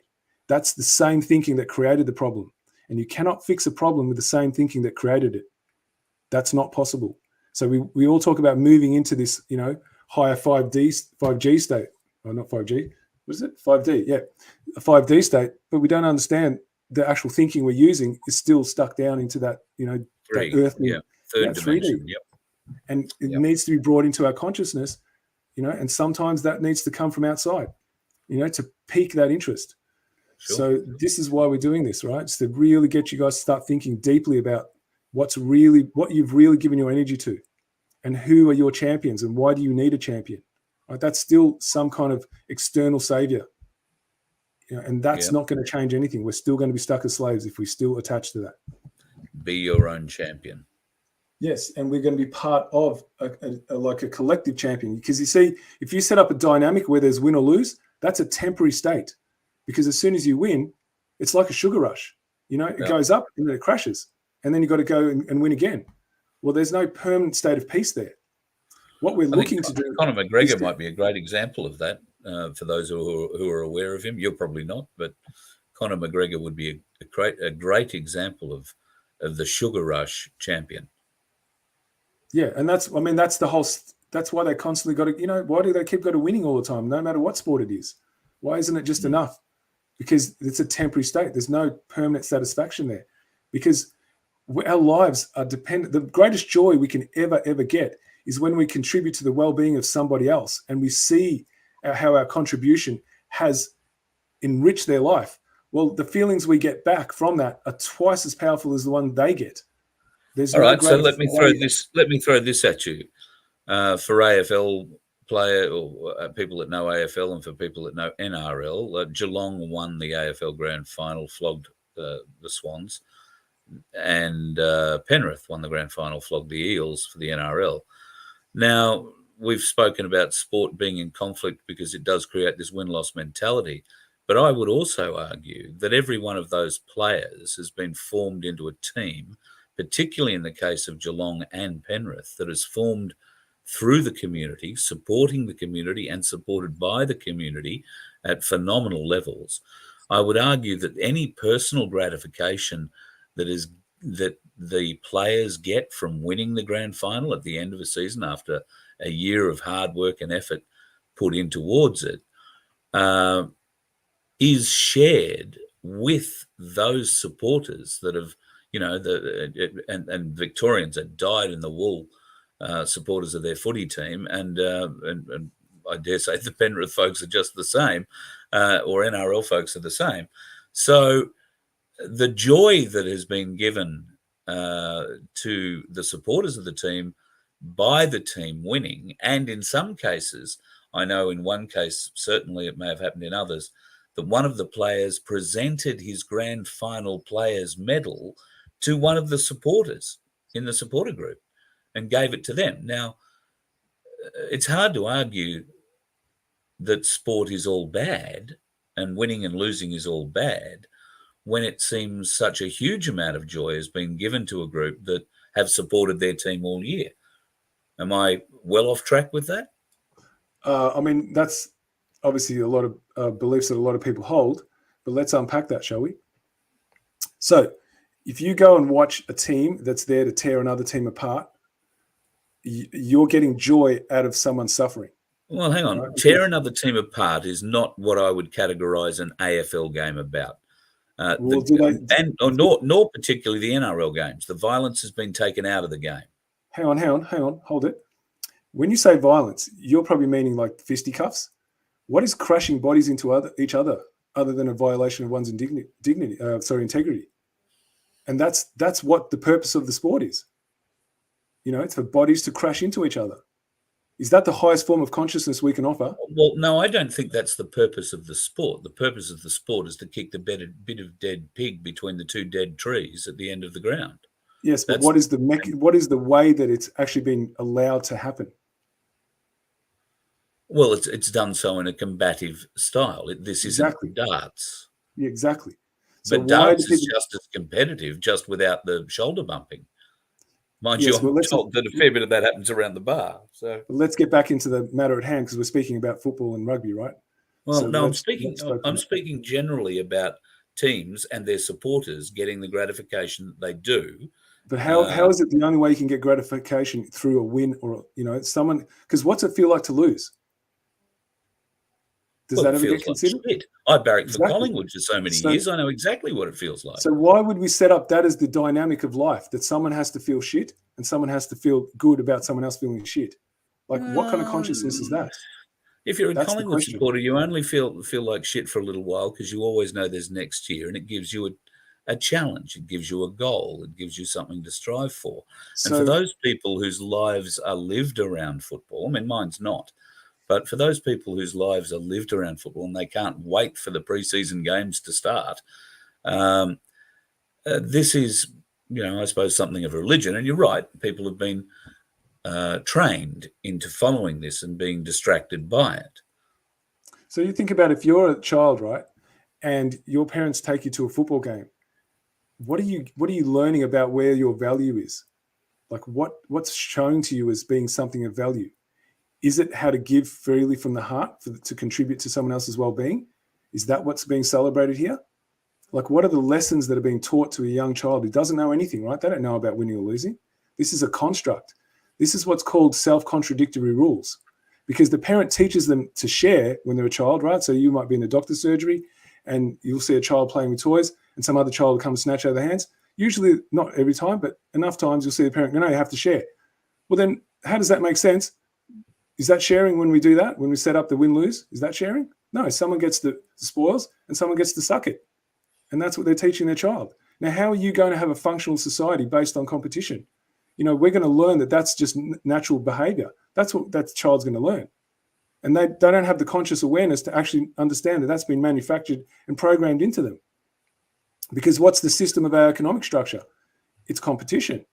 That's the same thinking that created the problem. And you cannot fix a problem with the same thinking that created it. That's not possible. So we all talk about moving into this, higher 5G state. Oh, not 5G. What is it? 5D. Yeah. A 5D state. But we don't understand the actual thinking we're using is still stuck down into that, that earthly, third dimension. 3D. Yep. And it needs to be brought into our consciousness, and sometimes that needs to come from outside, to pique that interest. Sure. So this is why we're doing this, right? It's to really get you guys to start thinking deeply about what you've really given your energy to, and who are your champions, and why do you need a champion? Right? That's still some kind of external savior, and that's not going to change anything. We're still going to be stuck as slaves if we still attach to that. Be your own champion. Yes, and we're going to be part of a collective champion. Because you see, if you set up a dynamic where there's win or lose, that's a temporary state. Because as soon as you win, it's like a sugar rush. It goes up and then it crashes. And then you've got to go and win again. Well, there's no permanent state of peace there. What we're looking to do... Conor McGregor might be a great example of that for those who are aware of him. You're probably not, but Conor McGregor would be a great example of of the Sugar Rush champion. Yeah, and that's the whole. That's why they constantly got to. Why do they keep got to winning all the time, no matter what sport it is? Why isn't it just enough? Because it's a temporary state. There's no permanent satisfaction there, because our lives are dependent. The greatest joy we can ever get is when we contribute to the well-being of somebody else, and we see how our contribution has enriched their life. Well, the feelings we get back from that are twice as powerful as the one they get. There's all right. So greater let me throw this at you. For AFL player or people that know AFL, and for people that know NRL, Geelong won the AFL Grand Final, flogged the Swans, and Penrith won the Grand Final, flogged the Eels for the NRL. Now, we've spoken about sport being in conflict because it does create this win-loss mentality, but I would also argue that every one of those players has been formed into a team, particularly in the case of Geelong and Penrith, that is formed through the community, supporting the community and supported by the community at phenomenal levels. I would argue that any personal gratification that the players get from winning the grand final at the end of a season after a year of hard work and effort put in towards it is shared with those supporters that have, and Victorians that died in the wool supporters of their footy team, and I dare say the Penrith folks are just the same, or NRL folks are the same. So the joy that has been given to the supporters of the team by the team winning, and in some cases, I know in one case, certainly it may have happened in others, that one of the players presented his grand final players medal to one of the supporters in the supporter group and gave it to them. Now, it's hard to argue that sport is all bad and winning and losing is all bad when it seems such a huge amount of joy has been given to a group that have supported their team all year. Am I well off track with that? That's obviously a lot of beliefs that a lot of people hold, but let's unpack that, shall we? So if you go and watch a team that's there to tear another team apart, you're getting joy out of someone suffering. Well, hang on. Right? Tear another team apart is not what I would categorize an AFL game about. Nor particularly the NRL games. The violence has been taken out of the game. Hang on, hold it. When you say violence, you're probably meaning like fisticuffs. What is crashing bodies into each other than a violation of one's integrity? And that's what the purpose of the sport is. It's for bodies to crash into each other. Is that the highest form of consciousness we can offer? Well, no, I don't think that's the purpose of the sport. The purpose of the sport is to kick the bit of dead pig between the two dead trees at the end of the ground. Yes, but what is the way that it's actually been allowed to happen? Well, it's done so in a combative style. This isn't darts. Yeah, exactly. So but darts is just as competitive, just without the shoulder bumping. Mind you, I'm told that a fair bit of that happens around the bar. So let's get back into the matter at hand, because we're speaking about football and rugby, right? Well, so no, I'm speaking generally about teams and their supporters getting the gratification that they do. But how is it the only way you can get gratification through a win or someone? Because what's it feel like to lose? Does that ever get considered? Shit. I barracked for Collingwood for so many years. I know exactly what it feels like. So why would we set up that as the dynamic of life, that someone has to feel shit and someone has to feel good about someone else feeling shit? Like, what kind of consciousness is that? If you're a Collingwood supporter, you only feel like shit for a little while because you always know there's next year, and it gives you a challenge. It gives you a goal. It gives you something to strive for. And for those people whose lives are lived around football, mine's not, but for those people whose lives are lived around football and they can't wait for the preseason games to start, this is, I suppose, something of a religion. And you're right, people have been trained into following this and being distracted by it. So you think about if you're a child, right, and your parents take you to a football game, what are you learning about where your value is? Like what's shown to you as being something of value? Is it how to give freely from the heart to contribute to someone else's well-being? Is that what's being celebrated here? Like, what are the lessons that are being taught to a young child who doesn't know anything, right? They don't know about winning or losing. This is a construct. This is what's called self-contradictory rules, because the parent teaches them to share when they're a child, right? So you might be in a doctor's surgery and you'll see a child playing with toys and some other child will come and snatch out of their hands. Usually, not every time, but enough times you'll see the parent go, no, you have to share. Well, then how does that make sense? Is that sharing when we do that? When we set up the win-lose? Is that sharing? No, someone gets the spoils and someone gets to suck it. And that's what they're teaching their child. Now, how are you going to have a functional society based on competition? You know, we're going to learn that that's just natural behavior. That's what that child's going to learn. And they don't have the conscious awareness to actually understand that that's been manufactured and programmed into them. Because what's the system of our economic structure? It's competition.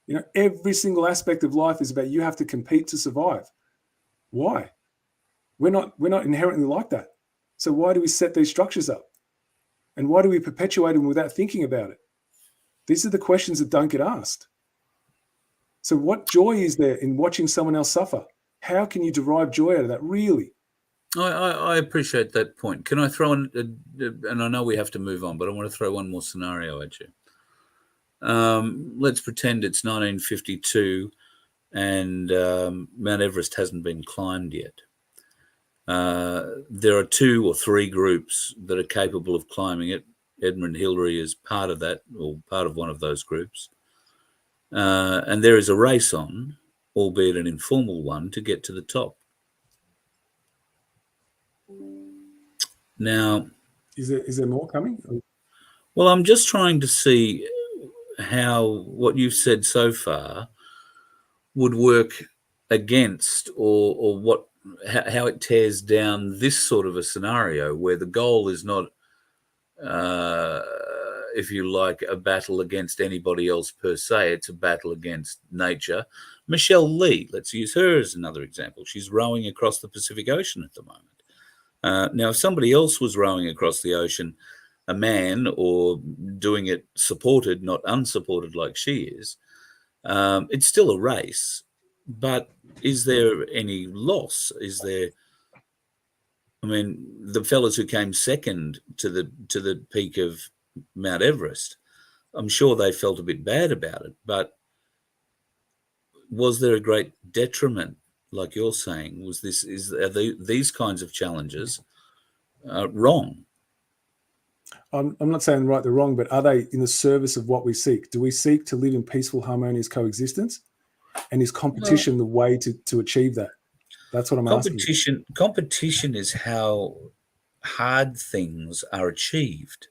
You know, every single aspect of life is about you have to compete to survive. Why? We're not inherently like that. So why do we set these structures up? And why do we perpetuate them without thinking about it? These are the questions that don't get asked. So what joy is there in watching someone else suffer? How can you derive joy out of that, really? I appreciate that point. Can I throw in, and I know we have to move on, but I want to throw one more scenario at you. Let's pretend it's 1952 and Mount Everest hasn't been climbed yet. There are 2 or 3 groups that are capable of climbing it. Edmund Hillary is part of that, or part of one of those groups. And there is a race on, albeit an informal one, to get to the top. Now, is there more coming? Well, I'm just trying to see how what you've said so far would work against, or what how it tears down this sort of a scenario where the goal is not, if you like, a battle against anybody else per se. It's a battle against nature. Michelle Lee, let's use her as another example. She's rowing across the Pacific Ocean at the moment. Now, if somebody else was rowing across the ocean, a man, or doing it supported, not unsupported like she is, it's still a race. But is there any loss? Is there? I mean, the fellas who came second to the peak of Mount Everest, I'm sure they felt a bit bad about it. But was there a great detriment, like you're saying? Was this these kinds of challenges wrong? I'm not saying right or wrong, but are they in the service of what we seek? Do we seek to live in peaceful, harmonious coexistence? And is competition the way to achieve that? That's what I'm asking. Competition is how hard things are achieved,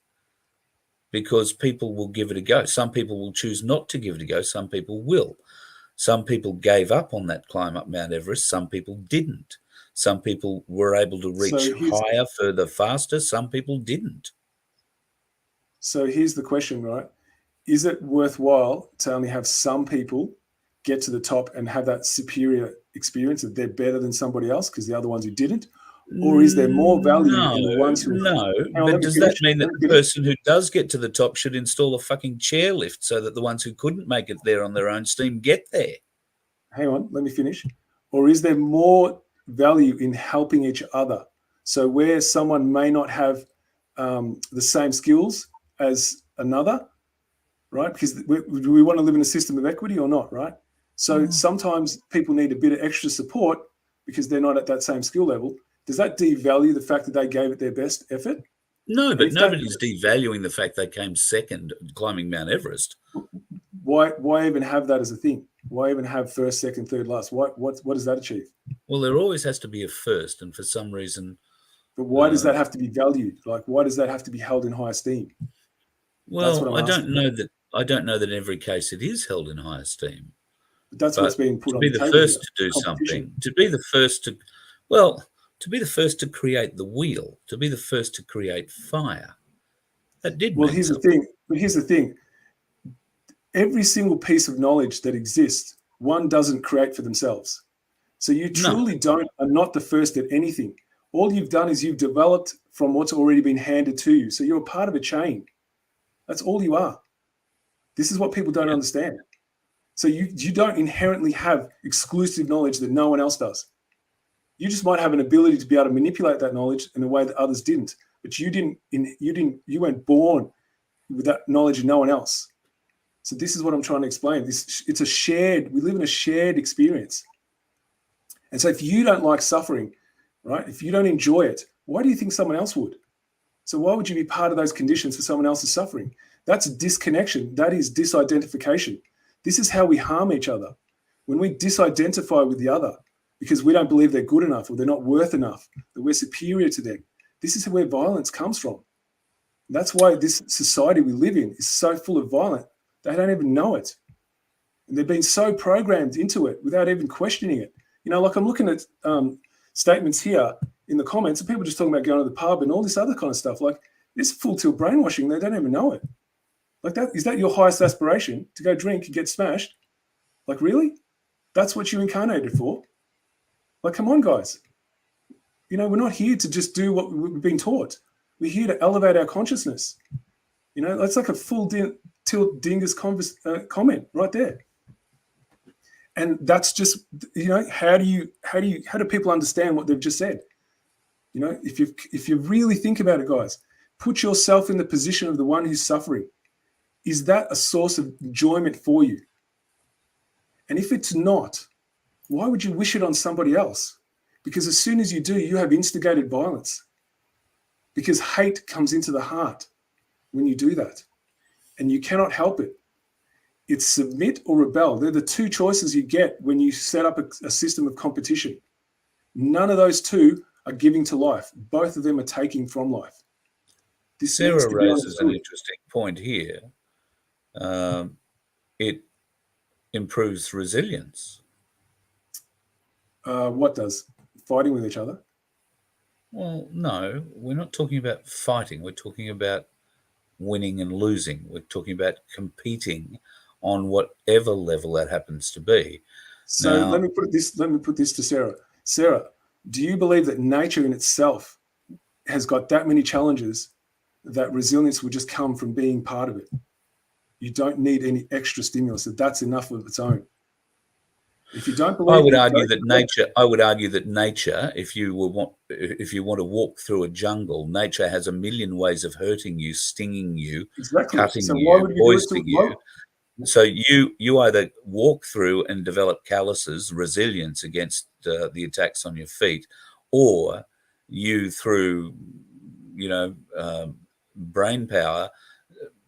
because people will give it a go. Some people will choose not to give it a go. Some people will. Some people gave up on that climb up Mount Everest. Some people didn't. Some people were able to reach higher, further, faster. Some people didn't. So here's the question, right? Is it worthwhile to only have some people get to the top and have that superior experience, that they're better than somebody else because the other ones who didn't? Or is there more value in the ones who... No, but does that mean that the person who does get to the top should install a fucking chairlift so that the ones who couldn't make it there on their own steam get there? Hang on, let me finish. Or is there more value in helping each other? So where someone may not have the same skills as another, right? Because do we want to live in a system of equity or not, right? So sometimes people need a bit of extra support because they're not at that same skill level. Does that devalue the fact that they gave it their best effort? No, but nobody's devaluing the fact they came second climbing Mount Everest. Why even have that as a thing? Why even have first, second, third, last? What does that achieve? Well, there always has to be a first, and for some reason... But why does that have to be valued? Like, why does that have to be held in high esteem? Well, I don't know that in every case it is held in high esteem. But that's what's being put on the table. To be the first to do something, to be the first to create the wheel, to be the first to create fire. That did. Well, here's the thing. Every single piece of knowledge that exists, one doesn't create for themselves. So you truly are not the first at anything. All you've done is you've developed from what's already been handed to you. So you're a part of a chain. That's all you are. This is what people don't understand. So you don't inherently have exclusive knowledge that no one else does. You just might have an ability to be able to manipulate that knowledge in a way that others didn't. But you weren't born with that knowledge and no one else. So this is what I'm trying to explain. We live in a shared experience. And so if you don't like suffering, right, if you don't enjoy it, why do you think someone else would? So why would you be part of those conditions for someone else's suffering? That's disconnection. That is disidentification. This is how we harm each other. When we disidentify with the other because we don't believe they're good enough or they're not worth enough, that we're superior to them, this is where violence comes from. That's why this society we live in is so full of violence. They don't even know it. And they've been so programmed into it without even questioning it. You know, like I'm looking at statements here in the comments and people just talking about going to the pub and all this other kind of stuff. Like, it's full tilt brainwashing. They don't even know it. Like, that is that your highest aspiration, to go drink and get smashed? Like, really? That's what you incarnated for? Like, come on, guys. You know, we're not here to just do what we've been taught. We're here to elevate our consciousness. You know, that's like a full tilt dingus comment right there. And that's just, you know, how do people understand what they've just said? You know, if you really think about it, guys, put yourself in the position of the one who's suffering. Is that a source of enjoyment for you? And if it's not, why would you wish it on somebody else? Because as soon as you do, you have instigated violence. Because hate comes into the heart when you do that. And you cannot help it. It's submit or rebel. They're the two choices you get when you set up a system of competition. None of those two are giving to life. Both of them are taking from life. Sarah raises an interesting point here. It improves resilience. What does? Fighting with each other? Well, no, we're not talking about fighting. We're talking about winning and losing. We're talking about competing on whatever level that happens to be. So now, let me put this to Sarah. Sarah, do you believe that nature in itself has got that many challenges that resilience will just come from being part of it? You don't need any extra stimulus. That's enough of its own. If you don't believe, I would argue that nature, if you want to walk through a jungle, nature has a million ways of hurting you, stinging you, exactly. cutting so you, why would you poisoning you. So you either walk through and develop calluses, resilience against the attacks on your feet, or you, through brain power,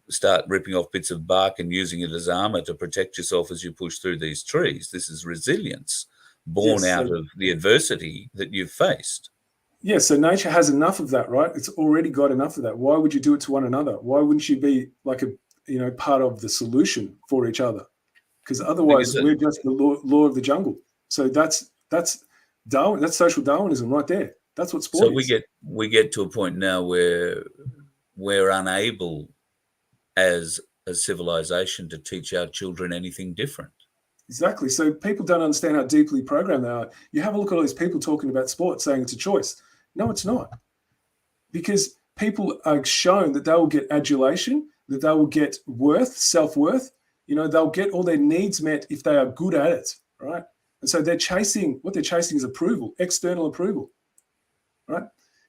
start ripping off bits of bark and using it as armor to protect yourself as you push through these trees. This is resilience born out of the adversity that you've faced. Yeah, so nature has enough of that, right? It's already got enough of that. Why would you do it to one another? Why wouldn't you be like part of the solution for each other? Because otherwise we're just the law of the jungle. So that's Darwin. That's social Darwinism right there. That's what sport is. So we get to a point now where we're unable as a civilization to teach our children anything different. Exactly. So people don't understand how deeply programmed they are. You have a look at all these people talking about sport saying it's a choice. No, it's not. Because people are shown that they will get adulation, that they will get self-worth. You know, they'll get all their needs met if they are good at it, right? And so what they're chasing is approval, external approval, right?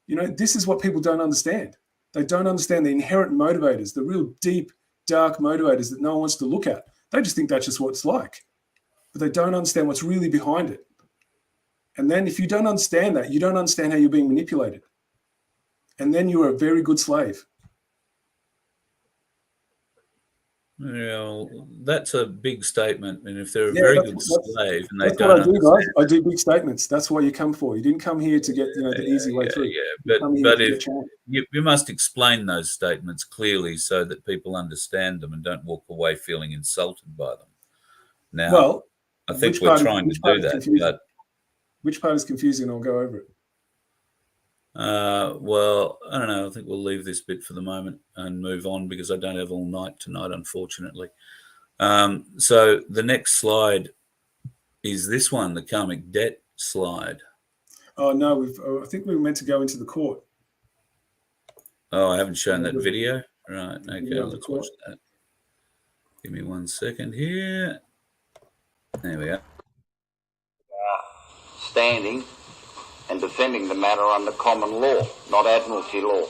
You know, this is what people don't understand. They don't understand the inherent motivators, the real deep, dark motivators that no one wants to look at. They just think that's just what it's like. But they don't understand what's really behind it. And then if you don't understand that, you don't understand how you're being manipulated. And then you're a very good slave. Well, that's a big statement. And if they're a very good slave and they that's don't what I do, understand, guys. I do big statements. That's what you come for. You didn't come here to get the easy way through. Yeah, but if you must explain those statements clearly so that people understand them and don't walk away feeling insulted by them. Now, I think we're trying to do that. But which part is confusing? I'll go over it. Well, I don't know. I think we'll leave this bit for the moment and move on because I don't have all night tonight, unfortunately. So the next slide is this one, the karmic debt slide. Oh, no. I think we were meant to go into the court. Oh, I haven't shown that video. Right. Okay, let's watch that. Give me 1 second here. There we go. Standing and defending the matter under common law, not admiralty law.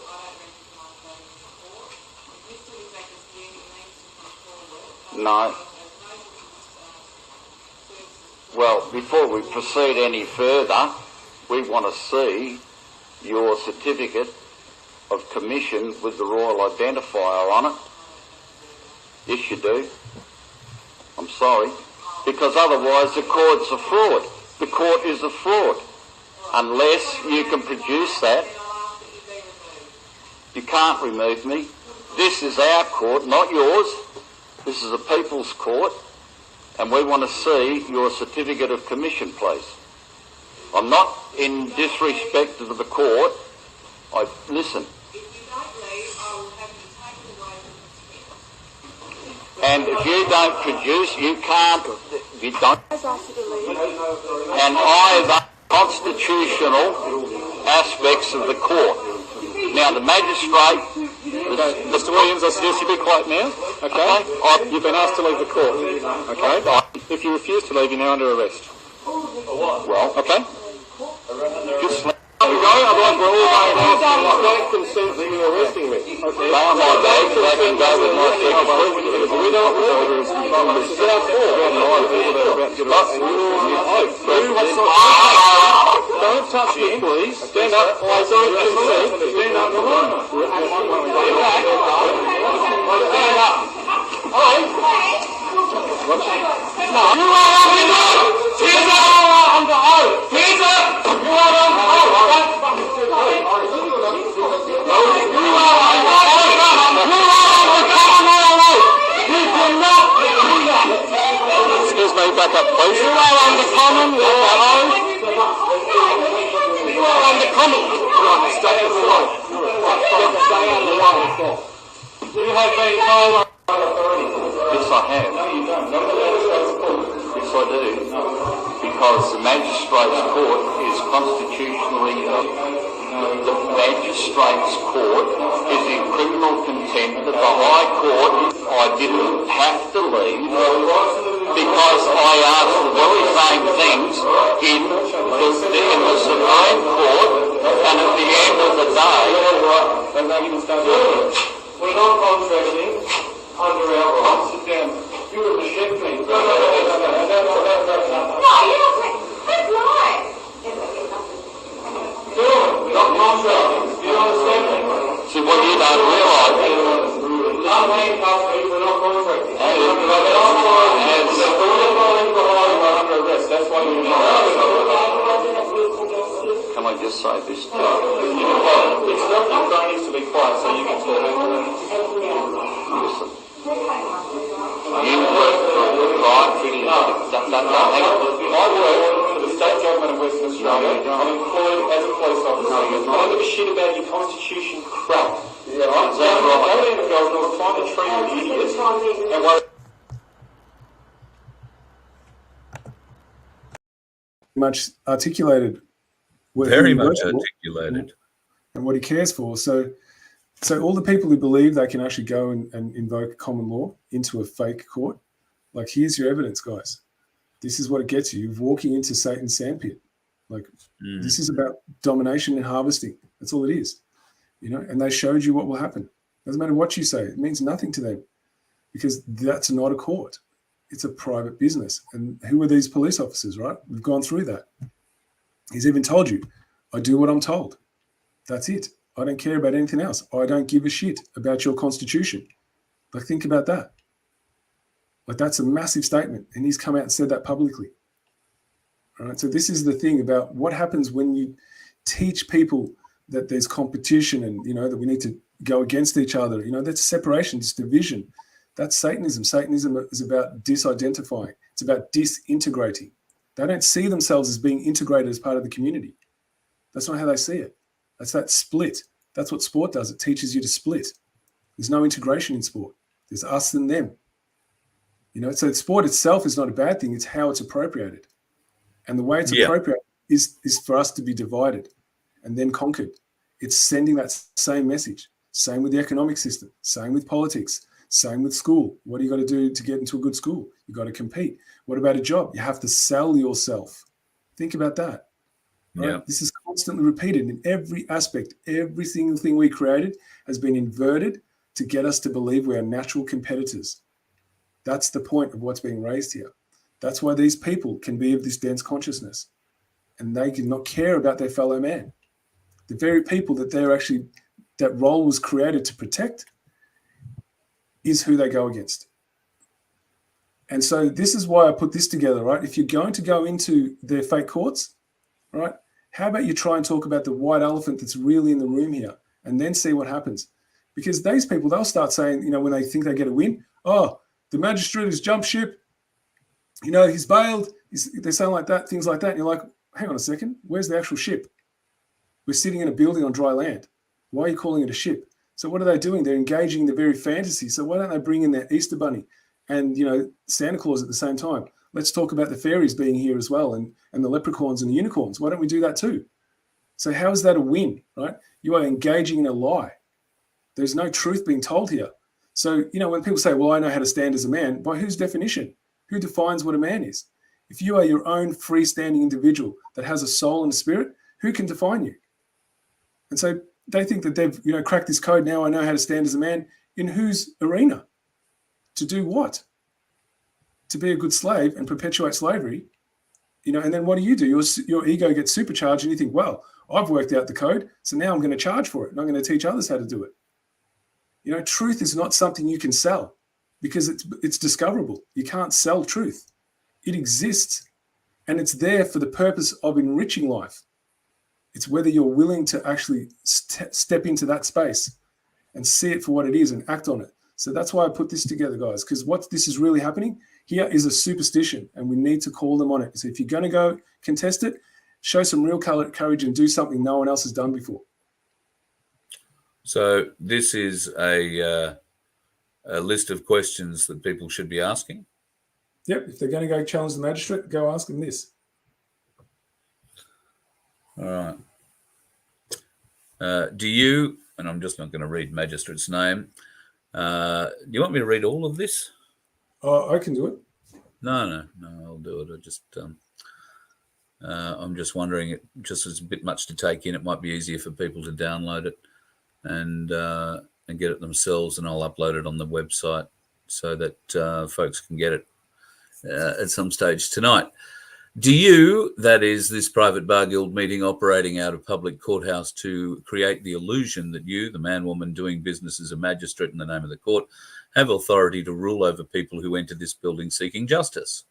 No. Well, before we proceed any further, we want to see your certificate of commission with the Royal Identifier on it. Yes, you do. I'm sorry. Because otherwise the court's a fraud. The court is a fraud. Unless you can produce that, you can't remove me. This is our court, not yours. This is a people's court, and we want to see your certificate of commission, please. I'm not in disrespect to the court. Listen. And if you don't produce, you can't, you don't. And either constitutional aspects of the court. Now, the magistrate... Mr. Williams, I suggest you be quiet now, okay? You've been asked to leave the court, okay? If you refuse to leave, you're now under arrest. Well, okay? Just let There we go, otherwise we're all going out. I don't consent to you arresting me. Okay? they on my bags, they can go with my secretary. We don't want to. This is our court. Don't touch me, please. Stand up. I don't consent. Stand up. Stand up. No, you are under oath. Peter, you are under oath. Peter, you are under oath. You are under oath. You do not do that. Excuse me, back up, please. You are under common law oath. You are under common. Right, stay on the line. Stay on the line. You have been told. Yes, I have. No, you don't. Yes, I do. Because the magistrate's court is constitutionally... the magistrate's court is in criminal contempt of the High Court. I didn't have to leave because I asked the very same things in the Supreme Court, and at the end of the day... We're not contracting under our rights. Sit down. You were the chef me. No, No, you don't. That's lies. we're not contracting. Do you understand me? See, what you don't realise... Unhandcuffed me, we're not contracting. That's why you're Can I just say this to you? It's not your phone needs to be quiet so you can talk. Listen. You work for a proprietary... I work for the state government of Western Australia. I'm employed as a police officer. I don't give a shit about your constitution crap. Yeah, right. Go find a tree with idiots and worry. Much articulated. Very much articulated. And what he cares for. So all the people who believe they can actually go and invoke common law into a fake court, like, here's your evidence, guys. This is what it gets you. You're walking into Satan's sandpit. Like, this is about domination and harvesting. That's all it is. And they showed you what will happen. Doesn't matter what you say. It means nothing to them because that's not a court. It's a private business. And who are these police officers, right? We've gone through that. He's even told you, I do what I'm told. That's it. I don't care about anything else. I don't give a shit about your constitution. Like, think about that. Like, that's a massive statement. And he's come out and said that publicly. All right. So this is the thing about what happens when you teach people that there's competition and, that we need to go against each other. That's separation, it's division. That's Satanism. Satanism is about disidentifying. It's about disintegrating. They don't see themselves as being integrated as part of the community. That's not how they see it. That's that split. That's what sport does. It teaches you to split. There's no integration in sport. There's us and them. So sport itself is not a bad thing. It's how it's appropriated. And the way it's appropriated is for us to be divided and then conquered. It's sending that same message. Same with the economic system. Same with politics. Same with school. What do you got to do to get into a good school? You got to compete. What about a job? You have to sell yourself. Think about that. Right? Yeah. This is constantly repeated in every aspect. Every single thing we created has been inverted to get us to believe we are natural competitors. That's the point of what's being raised here. That's why these people can be of this dense consciousness, and they can not care about their fellow man. The very people that that role was created to protect is who they go against. And so this is why I put this together, right? If you're going to go into their fake courts, right, how about you try and talk about the white elephant that's really in the room here and then see what happens? Because these people, they'll start saying, when they think they get a win, oh, the magistrate has jumped ship, he's bailed, they're saying like that, things like that. And you're like, hang on a second, where's the actual ship? We're sitting in a building on dry land. Why are you calling it a ship? So what are they doing? They're engaging in the very fantasy. So why don't they bring in their Easter bunny and, Santa Claus at the same time? Let's talk about the fairies being here as well and the leprechauns and the unicorns. Why don't we do that too? So how is that a win, right? You are engaging in a lie. There's no truth being told here. So, when people say, well, I know how to stand as a man, by whose definition? Who defines what a man is? If you are your own freestanding individual that has a soul and a spirit, who can define you? And so they think that they've, cracked this code. Now I know how to stand as a man. In whose arena? To do what? To be a good slave and perpetuate slavery, and then what do? Your ego gets supercharged and you think, well, I've worked out the code, so now I'm going to charge for it and I'm going to teach others how to do it. Truth is not something you can sell because it's discoverable. You can't sell truth. It exists and it's there for the purpose of enriching life. It's whether you're willing to actually step into that space and see it for what it is and act on it. So that's why I put this together, guys, because what this is really happening here is a superstition and we need to call them on it. So if you're going to go contest it, show some real courage and do something no one else has done before. So this is a list of questions that people should be asking? Yep. If they're going to go challenge the magistrate, go ask them this. All right. Do you, and I'm just not going to read magistrate's name, do you want me to read all of this? I can do it. No, I'll do it. I'm just wondering, it just is a bit much to take in. It might be easier for people to download it and get it themselves, and I'll upload it on the website so that folks can get it at some stage tonight. Do you, that is this private bar guild meeting operating out of public courthouse to create the illusion that you, the man, woman doing business as a magistrate in the name of the court, have authority to rule over people who enter this building seeking justice?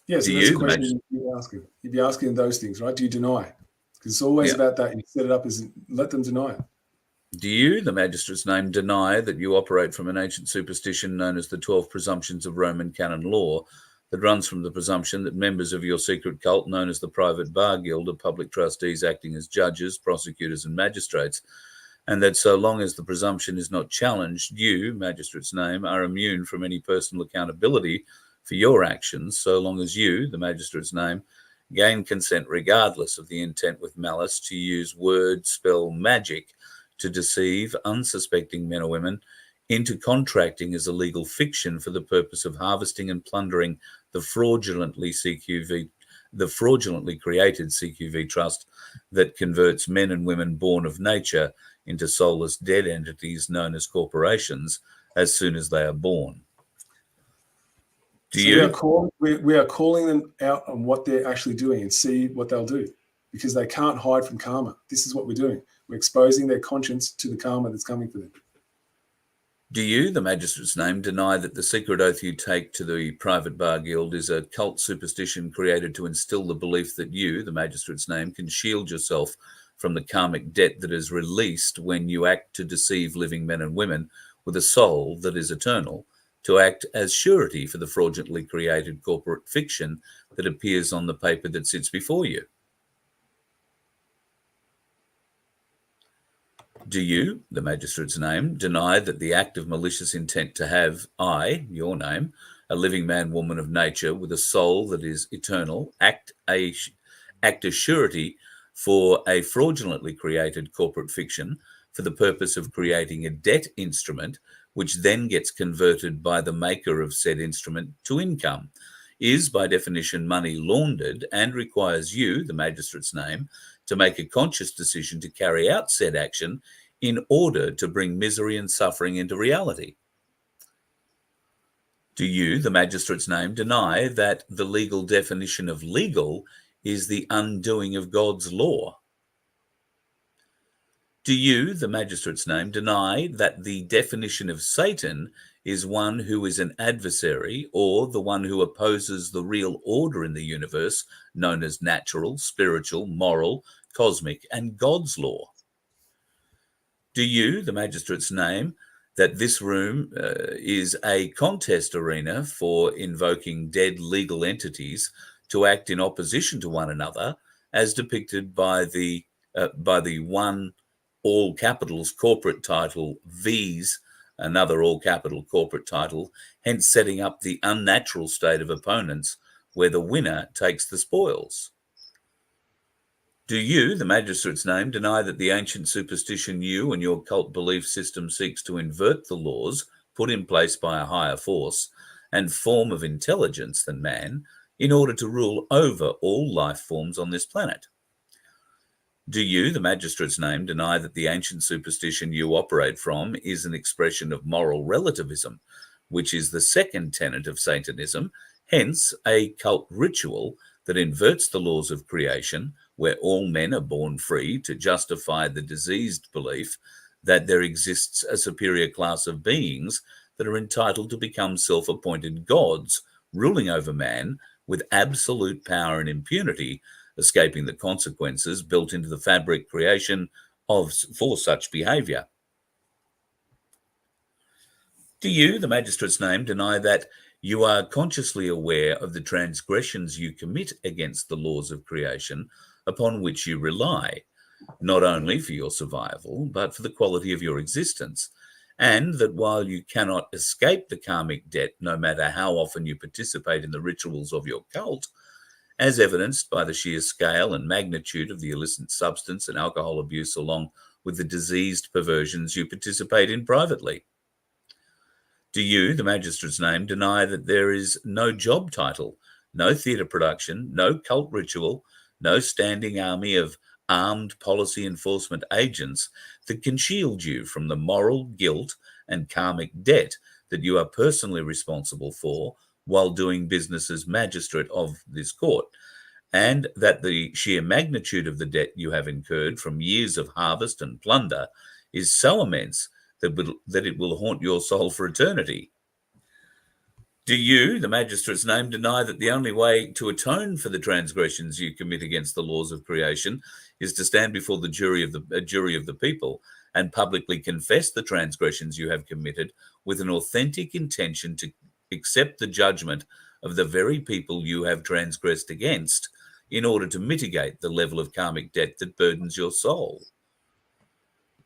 Yes, that's a question you'd be asking those things, right? Do you deny? Because it's always about that. You set it up as let them deny it. Do you, the magistrate's name, deny that you operate from an ancient superstition known as the 12 presumptions of Roman canon law that runs from the presumption that members of your secret cult known as the private bar guild are public trustees acting as judges, prosecutors and magistrates, and that so long as the presumption is not challenged, you, magistrate's name, are immune from any personal accountability for your actions, so long as you, the magistrate's name, gain consent regardless of the intent with malice to use word, spell, magic to deceive unsuspecting men or women into contracting as a legal fiction for the purpose of harvesting and plundering the fraudulently created CQV trust that converts men and women born of nature into soulless dead entities known as corporations as soon as they are born. We are calling them out on what they're actually doing and see what they'll do, because they can't hide from karma. This is what we're doing. We're exposing their conscience to the karma that's coming for them. Do you, the magistrate's name, deny that the secret oath you take to the private bar guild is a cult superstition created to instill the belief that you, the magistrate's name, can shield yourself from the karmic debt that is released when you act to deceive living men and women with a soul that is eternal, to act as surety for the fraudulently created corporate fiction that appears on the paper that sits before you? Do you, the magistrate's name, deny that the act of malicious intent to have I, your name, a living man, woman of nature with a soul that is eternal, act as surety for a fraudulently created corporate fiction for the purpose of creating a debt instrument, which then gets converted by the maker of said instrument to income, is by definition money laundered and requires you, the magistrate's name, to make a conscious decision to carry out said action in order to bring misery and suffering into reality. Do you, the magistrate's name, deny that the legal definition of legal is the undoing of God's law? Do you, the magistrate's name, deny that the definition of Satan is one who is an adversary or the one who opposes the real order in the universe, known as natural, spiritual, moral, cosmic, and God's law? Do you, the magistrate's name, that this room is a contest arena for invoking dead legal entities to act in opposition to one another, as depicted by the one all capitals corporate title V's, another all capital corporate title, hence setting up the unnatural state of opponents where the winner takes the spoils? Do you, the magistrate's name, deny that the ancient superstition you and your cult belief system seeks to invert the laws put in place by a higher force and form of intelligence than man in order to rule over all life forms on this planet? Do you, the magistrate's name, deny that the ancient superstition you operate from is an expression of moral relativism, which is the second tenet of Satanism, hence a cult ritual that inverts the laws of creation, where all men are born free, to justify the diseased belief that there exists a superior class of beings that are entitled to become self-appointed gods, ruling over man with absolute power and impunity, escaping the consequences built into the fabric creation for such behaviour? Do you, the magistrate's name, deny that you are consciously aware of the transgressions you commit against the laws of creation upon which you rely, not only for your survival, but for the quality of your existence, and that while you cannot escape the karmic debt no matter how often you participate in the rituals of your cult, as evidenced by the sheer scale and magnitude of the illicit substance and alcohol abuse along with the diseased perversions you participate in privately? Do you, the magistrate's name, deny that there is no job title, no theatre production, no cult ritual, no standing army of armed policy enforcement agents that can shield you from the moral guilt and karmic debt that you are personally responsible for while doing business as magistrate of this court, and that the sheer magnitude of the debt you have incurred from years of harvest and plunder is so immense that it will haunt your soul for eternity? Do you, the magistrate's name, deny that the only way to atone for the transgressions you commit against the laws of creation is to stand before the jury of the people and publicly confess the transgressions you have committed with an authentic intention to accept the judgment of the very people you have transgressed against in order to mitigate the level of karmic debt that burdens your soul?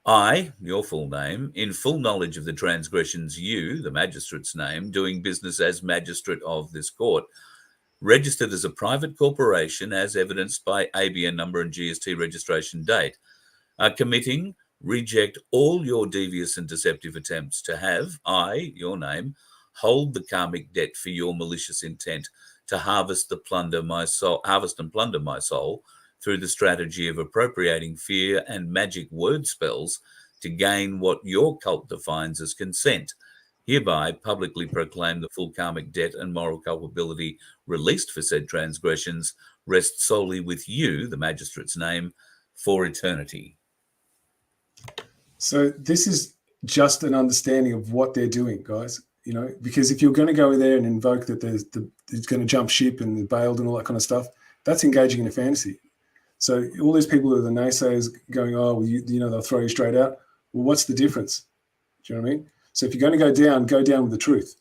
I, your full name, in full knowledge of the transgressions you, the magistrate's name, doing business as magistrate of this court, registered as a private corporation as evidenced by ABN number and GST registration date, are committing, reject all your devious and deceptive attempts to have, I, your name, hold the karmic debt for your malicious intent to harvest and plunder my soul through the strategy of appropriating fear and magic word spells to gain what your cult defines as consent, hereby publicly proclaim the full karmic debt and moral culpability released for said transgressions rest solely with you, the magistrate's name, for eternity. So this is just an understanding of what they're doing, guys. You know, because if you're going to go there and invoke that it's going to jump ship and bailed and all that kind of stuff, that's engaging in a fantasy. So all these people who are the naysayers going, oh, well, you know, they'll throw you straight out. Well, what's the difference? Do you know what I mean? So if you're going to go down with the truth.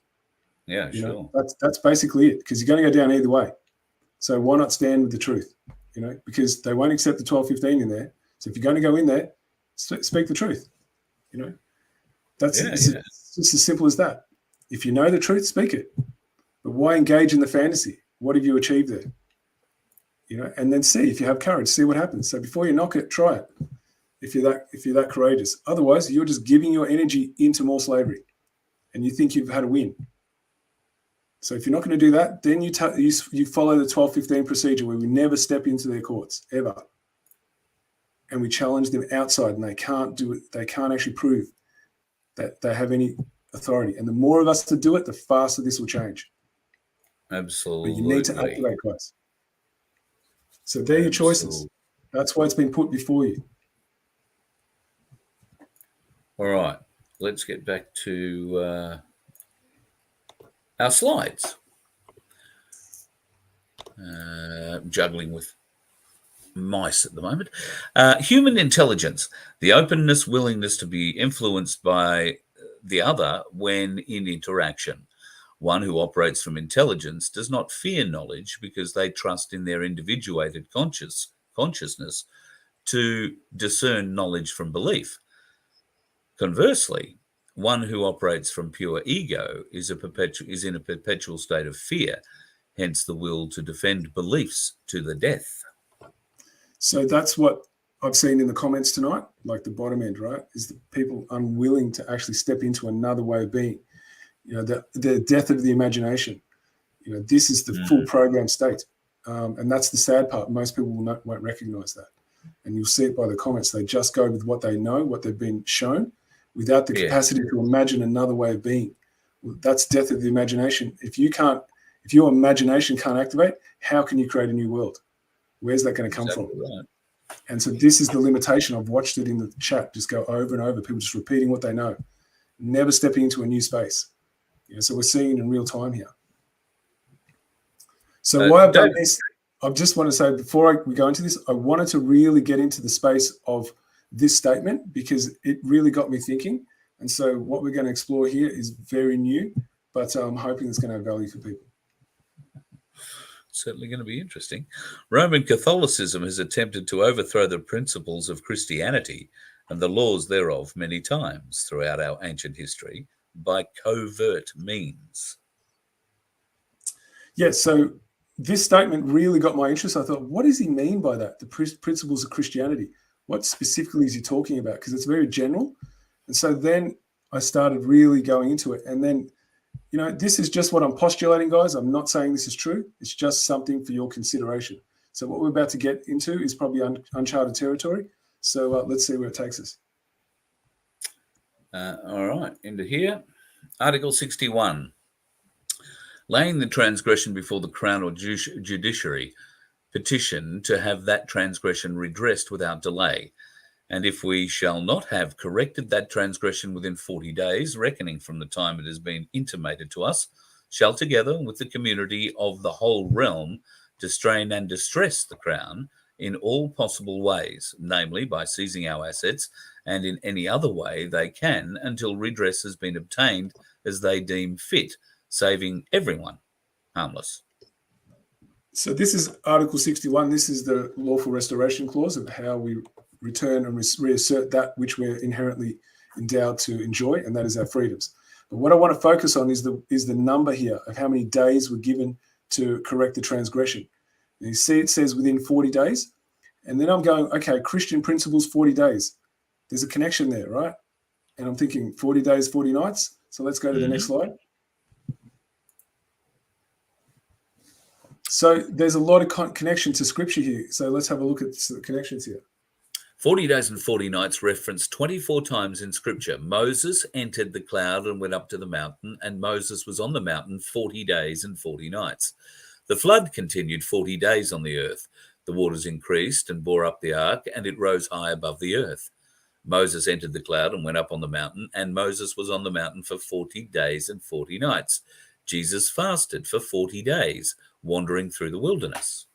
Yeah, you sure. know, that's basically it, because you're going to go down either way. So why not stand with the truth? You know, because they won't accept the 1215 in there. So if you're going to go in there, speak the truth. You know, it's just as simple as that. If you know the truth, speak it. But why engage in the fantasy? What have you achieved there? You know, and then see if you have courage, see what happens. So before you knock it, try it. If you're that courageous. Otherwise, you're just giving your energy into more slavery, and you think you've had a win. So if you're not going to do that, then you follow the 1215 procedure where we never step into their courts, ever. And we challenge them outside, and they can't do it. They can't actually prove that they have any authority. And the more of us to do it, the faster this will change. Absolutely. But you need to activate, guys. So they're your choices. That's why it's been put before you. All right. Let's get back to our slides. Juggling with mice at the moment. Human intelligence, the openness, willingness to be influenced by the other when in interaction. One who operates from intelligence does not fear knowledge because they trust in their individuated consciousness to discern knowledge from belief. Conversely, one who operates from pure ego is in a perpetual state of fear, hence the will to defend beliefs to the death. So that's what I've seen in the comments tonight, like the bottom end, right, is the people unwilling to actually step into another way of being. The death of the imagination. This is the full program state. And that's the sad part. Most people won't recognize that. And you'll see it by the comments. They just go with what they know, what they've been shown, without the capacity to imagine another way of being. Well, that's death of the imagination. If your imagination can't activate, how can you create a new world? Where's that going to come from? Right. And so this is the limitation. I've watched it in the chat just go over and over. People just repeating what they know, never stepping into a new space. So we're seeing it in real time here. So why I've done this, I just want to say before we go into this, I wanted to really get into the space of this statement because it really got me thinking. And so what we're going to explore here is very new, but I'm hoping it's going to have value for people. Certainly going to be interesting. Roman Catholicism has attempted to overthrow the principles of Christianity and the laws thereof many times throughout our ancient history by covert means. Yeah, so this statement really got my interest. I thought, what does he mean by that? The principles of Christianity. What specifically is he talking about? Because it's very general. And so then I started really going into it. And then, this is just what I'm postulating, guys. I'm not saying this is true. It's just something for your consideration. So what we're about to get into is probably uncharted territory. So let's see where it takes us. All right, into here. Article 61. Laying the transgression before the Crown or Judiciary, petition to have that transgression redressed without delay. And if we shall not have corrected that transgression within 40 days, reckoning from the time it has been intimated to us, shall together with the community of the whole realm distrain and distress the Crown in all possible ways, namely by seizing our assets and in any other way they can until redress has been obtained as they deem fit, saving everyone harmless. So this is Article 61. This is the lawful restoration clause of how we return and reassert that which we're inherently endowed to enjoy, and that is our freedoms. But what I want to focus on is the number here of how many days were given to correct the transgression. And you see it says within 40 days. And then I'm going, okay, Christian principles, 40 days. There's a connection there, right? And I'm thinking 40 days, 40 nights. So let's go to the next slide. So there's a lot of connection to scripture here. So let's have a look at the connections here. 40 days and 40 nights referenced 24 times in scripture. Moses entered the cloud and went up to the mountain, and Moses was on the mountain 40 days and 40 nights. The flood continued 40 days on the earth. The waters increased and bore up the ark, and it rose high above the earth. Moses entered the cloud and went up on the mountain, and Moses was on the mountain for 40 days and 40 nights. Jesus fasted for 40 days, wandering through the wilderness.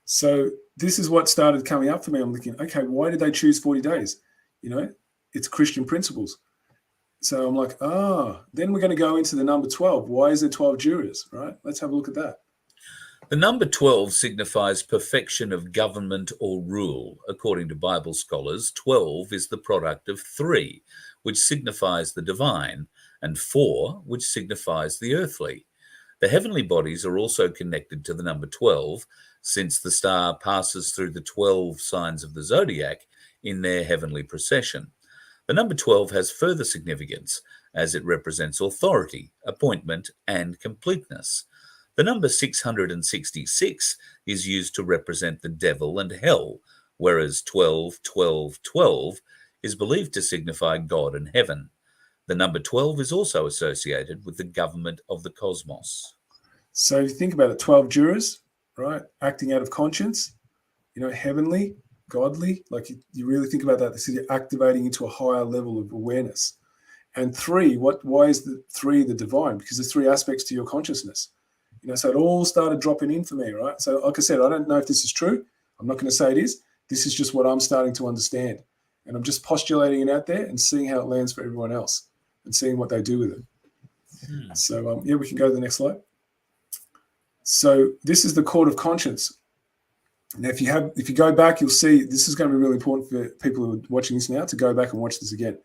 So this is what started coming up for me. I'm thinking, okay, why did they choose 40 days? It's Christian principles. So I'm like, then we're going to go into the number 12. Why is there 12 jurors, right? Let's have a look at that. The number 12 signifies perfection of government or rule. According to Bible scholars, 12 is the product of 3, which signifies the divine, and 4, which signifies the earthly. The heavenly bodies are also connected to the number 12, since the star passes through the 12 signs of the zodiac in their heavenly procession. The The number 12 has further significance as it represents authority, appointment, and completeness. The number 666 is used to represent the devil and hell, whereas 12, 12, 12 is believed to signify God and heaven. The number 12 is also associated with the government of the cosmos. So if you think about it, 12 jurors, right, acting out of conscience, heavenly, godly, like you really think about that, you're activating into a higher level of awareness. And 3, why is the 3 the divine? Because there's 3 aspects to your consciousness. So it all started dropping in for me, right? So like I said, I don't know if this is true. I'm not going to say it is. This is just what I'm starting to understand. And I'm just postulating it out there and seeing how it lands for everyone else and seeing what they do with it. So, we can go to the next slide. So this is the court of conscience. Now, if you go back, you'll see this is going to be really important for people who are watching this now to go back and watch this again.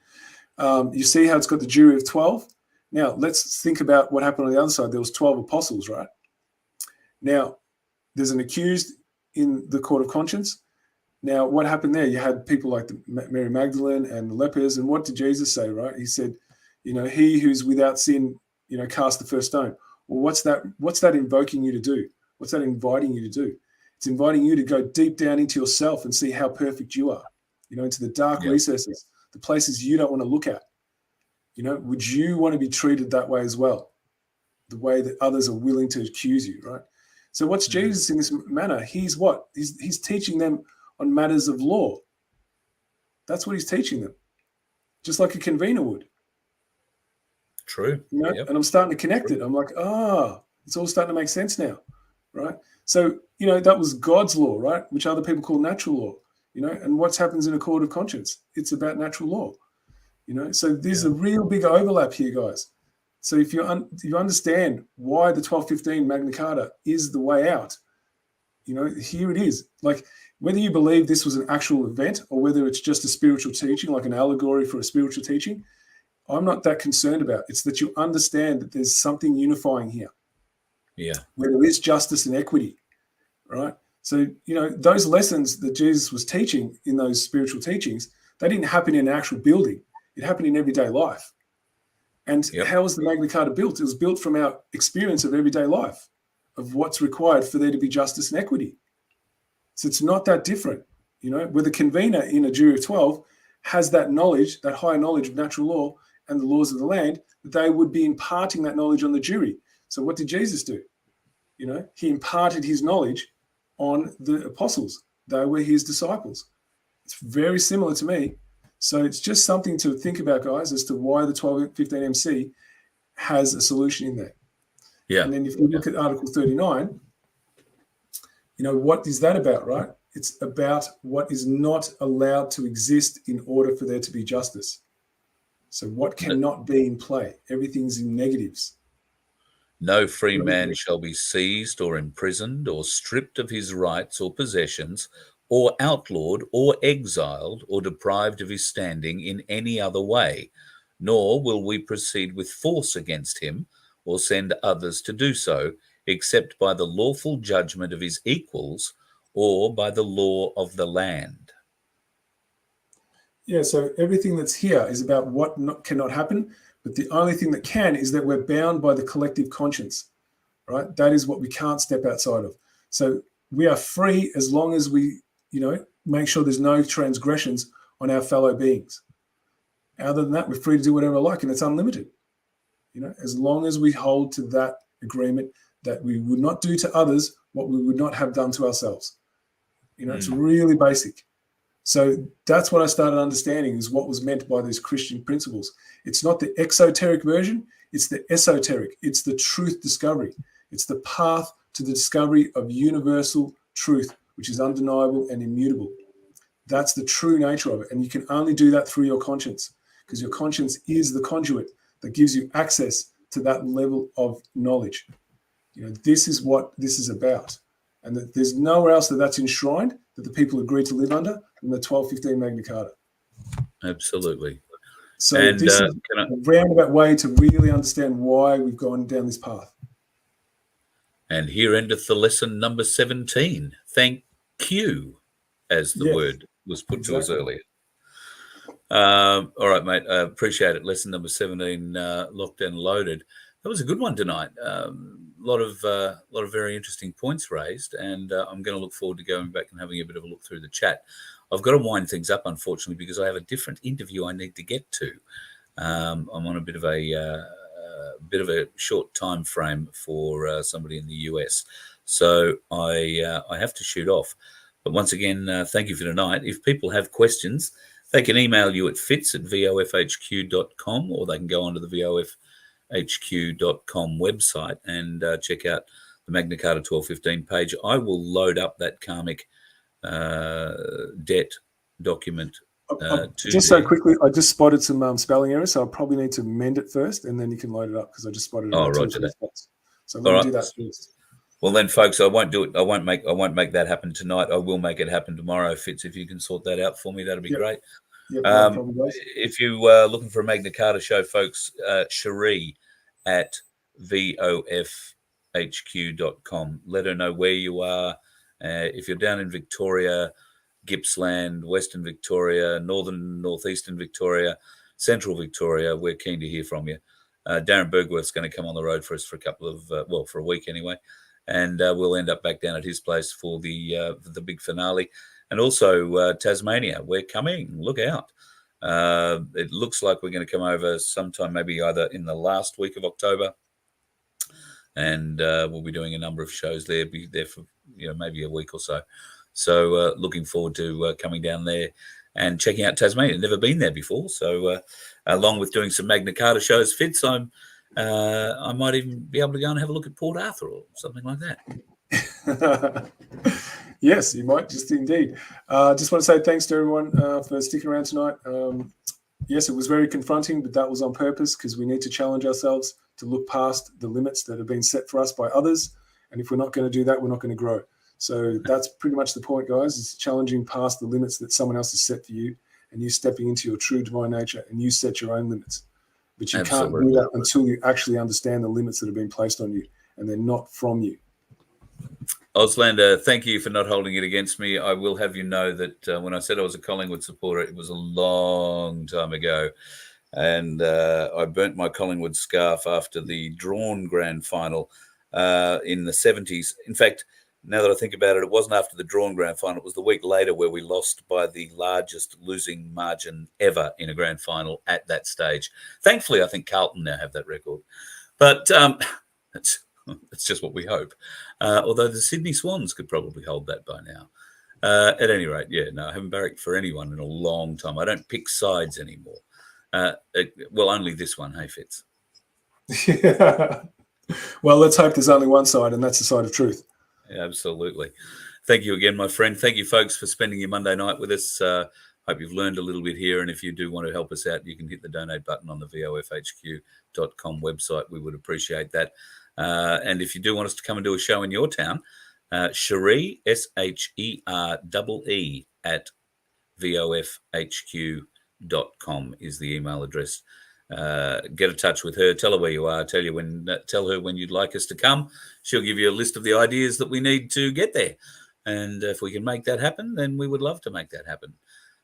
You see how it's got the jury of 12? Now, let's think about what happened on the other side. There was 12 apostles, right? Now, there's an accused in the court of conscience. Now, what happened there? You had people like Mary Magdalene and the lepers. And what did Jesus say, right? He said, he who's without sin, cast the first stone. Well, what's that invoking you to do? What's that inviting you to do? It's inviting you to go deep down into yourself and see how perfect you are, into the dark recesses, the places you don't want to look at. Would you want to be treated that way as well? The way that others are willing to accuse you, right? So what's Jesus in this manner? He's what? He's teaching them on matters of law. That's what he's teaching them, just like a convener would. True. And I'm starting to connect it. I'm like, it's all starting to make sense now, right? So, that was God's law, right? Which other people call natural law, and what happens in a court of conscience? It's about natural law, So there's a real big overlap here, guys. So if you understand why the 1215 Magna Carta is the way out, here it is. Like, whether you believe this was an actual event or whether it's just a spiritual teaching, like an allegory for a spiritual teaching, I'm not that concerned about. It's that you understand that there's something unifying here. Yeah. Where there is justice and equity, right? So, those lessons that Jesus was teaching in those spiritual teachings, they didn't happen in an actual building. It happened in everyday life. And how was the Magna Carta built? It was built from our experience of everyday life, of what's required for there to be justice and equity. So it's not that different, where the convener in a jury of 12 has that knowledge, that higher knowledge of natural law and the laws of the land, they would be imparting that knowledge on the jury. So what did Jesus do? He imparted his knowledge on the apostles. They were his disciples. It's very similar to me. So it's just something to think about, guys, as to why the 1215 MC has a solution in there. Yeah. And then if you look at Article 39, what is that about, right? It's about what is not allowed to exist in order for there to be justice. So what cannot be in play? Everything's in negatives. No free man shall be seized or imprisoned or stripped of his rights or possessions or outlawed or exiled or deprived of his standing in any other way, nor will we proceed with force against him or send others to do so, except by the lawful judgment of his equals or by the law of the land. Yeah, so everything that's here is about what cannot happen, but the only thing that can is that we're bound by the collective conscience, right? That is what we can't step outside of. So we are free as long as we, make sure there's no transgressions on our fellow beings. Other than that, we're free to do whatever we like, and it's unlimited. As long as we hold to that agreement that we would not do to others what we would not have done to ourselves. It's really basic. So that's what I started understanding is what was meant by these Christian principles. It's not the exoteric version, it's the esoteric. It's the truth discovery. It's the path to the discovery of universal truth, which is undeniable and immutable. That's the true nature of it. And you can only do that through your conscience, because your conscience is the conduit that gives you access to that level of knowledge. This is what this is about. And that there's nowhere else that's enshrined that the people agreed to live under than the 1215 Magna Carta. Absolutely. So this is a roundabout way to really understand why we've gone down this path. And here endeth the lesson number 17. Thank you, as the word was put to us earlier. All right, mate. Appreciate it. Lesson number 17, locked and loaded. That was a good one tonight. A lot of very interesting points raised, and I'm going to look forward to going back and having a bit of a look through the chat. I've got to wind things up, unfortunately, because I have a different interview I need to get to. I'm on a bit of a short time frame for somebody in the US, so I have to shoot off. But once again, thank you for tonight. If people have questions, they can email you at fitz@vofhq.com, or they can go onto the vofhq.com website and check out the Magna Carta 1215 page. I will load up that karmic debt document. So quickly, I just spotted some spelling errors, so I'll probably need to mend it first, and then you can load it up because I just spotted it. Oh, roger that. So let me do that first. Well, then, folks, I won't do it. I won't make that happen tonight. I will make it happen tomorrow. Fitz, if you can sort that out for me, that'd be great. Yep, no problem, guys. If you are looking for a Magna Carta show, folks, Cherie at vofhq.com. Let her know where you are. If you're down in Victoria, Gippsland, Western Victoria, Northeastern Victoria, Central Victoria, we're keen to hear from you. Darren Bergworth's going to come on the road for us for a couple of, for a week anyway. And we'll end up back down at his place for the big finale. And also Tasmania, we're coming. Look out. It looks like we're going to come over sometime, maybe either in the last week of October. And we'll be doing a number of shows there, be there for maybe a week or so. So looking forward to coming down there and checking out Tasmania. Never been there before. So along with doing some Magna Carta shows, Fitz, I might even be able to go and have a look at Port Arthur or something like that. Yes, you might, just indeed. Just want to say thanks to everyone for sticking around tonight. Yes, it was very confronting, but that was on purpose because we need to challenge ourselves to look past the limits that have been set for us by others. And if we're not going to do that, we're not going to grow. So that's pretty much the point, guys, is challenging past the limits that someone else has set for you and you stepping into your true divine nature and you set your own limits. But you can't do that until you actually understand the limits that have been placed on you and they're not from you. Auslander, thank you for not holding it against me. I will have you know that when I said I was a Collingwood supporter, it was a long time ago. And I burnt my Collingwood scarf after the drawn grand final in the 70s. In fact, now that I think about it, it wasn't after the drawn grand final. It was the week later where we lost by the largest losing margin ever in a grand final at that stage. Thankfully, I think Carlton now have that record. But it's just what we hope. Although the Sydney Swans could probably hold that by now. At any rate, I haven't barracked for anyone in a long time. I don't pick sides anymore. Well, only this one, hey, Fitz. Yeah. Well, let's hope there's only one side, and that's the side of truth. Absolutely. Thank you again, my friend. Thank you, folks, for spending your Monday night with us. Hope you've learned a little bit here. And if you do want to help us out, you can hit the donate button on the vofhq.com website. We would appreciate that. And if you do want us to come and do a show in your town, Sheree, SHEREE at vofhq.com is the email address. Get in touch with her. Tell her where you are. Tell her when you'd like us to come. She'll give you a list of the ideas that we need to get there. And if we can make that happen, then we would love to make that happen.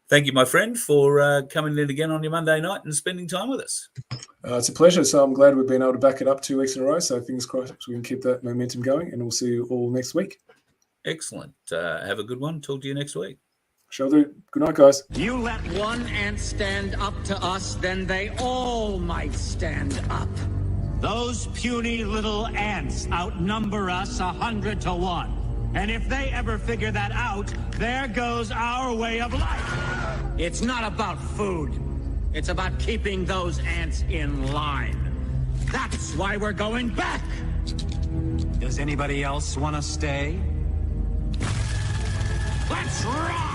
Thank you, my friend, for coming in again on your Monday night and spending time with us. It's a pleasure. So I'm glad we've been able to back it up 2 weeks in a row. So fingers crossed we can keep that momentum going, and we'll see you all next week. Excellent. Have a good one. Talk to you next week. Shall do. Good night, guys. You let one ant stand up to us, then they all might stand up. Those puny little ants outnumber us 100 to 1. And if they ever figure that out, there goes our way of life. It's not about food. It's about keeping those ants in line. That's why we're going back. Does anybody else want to stay? Let's rock!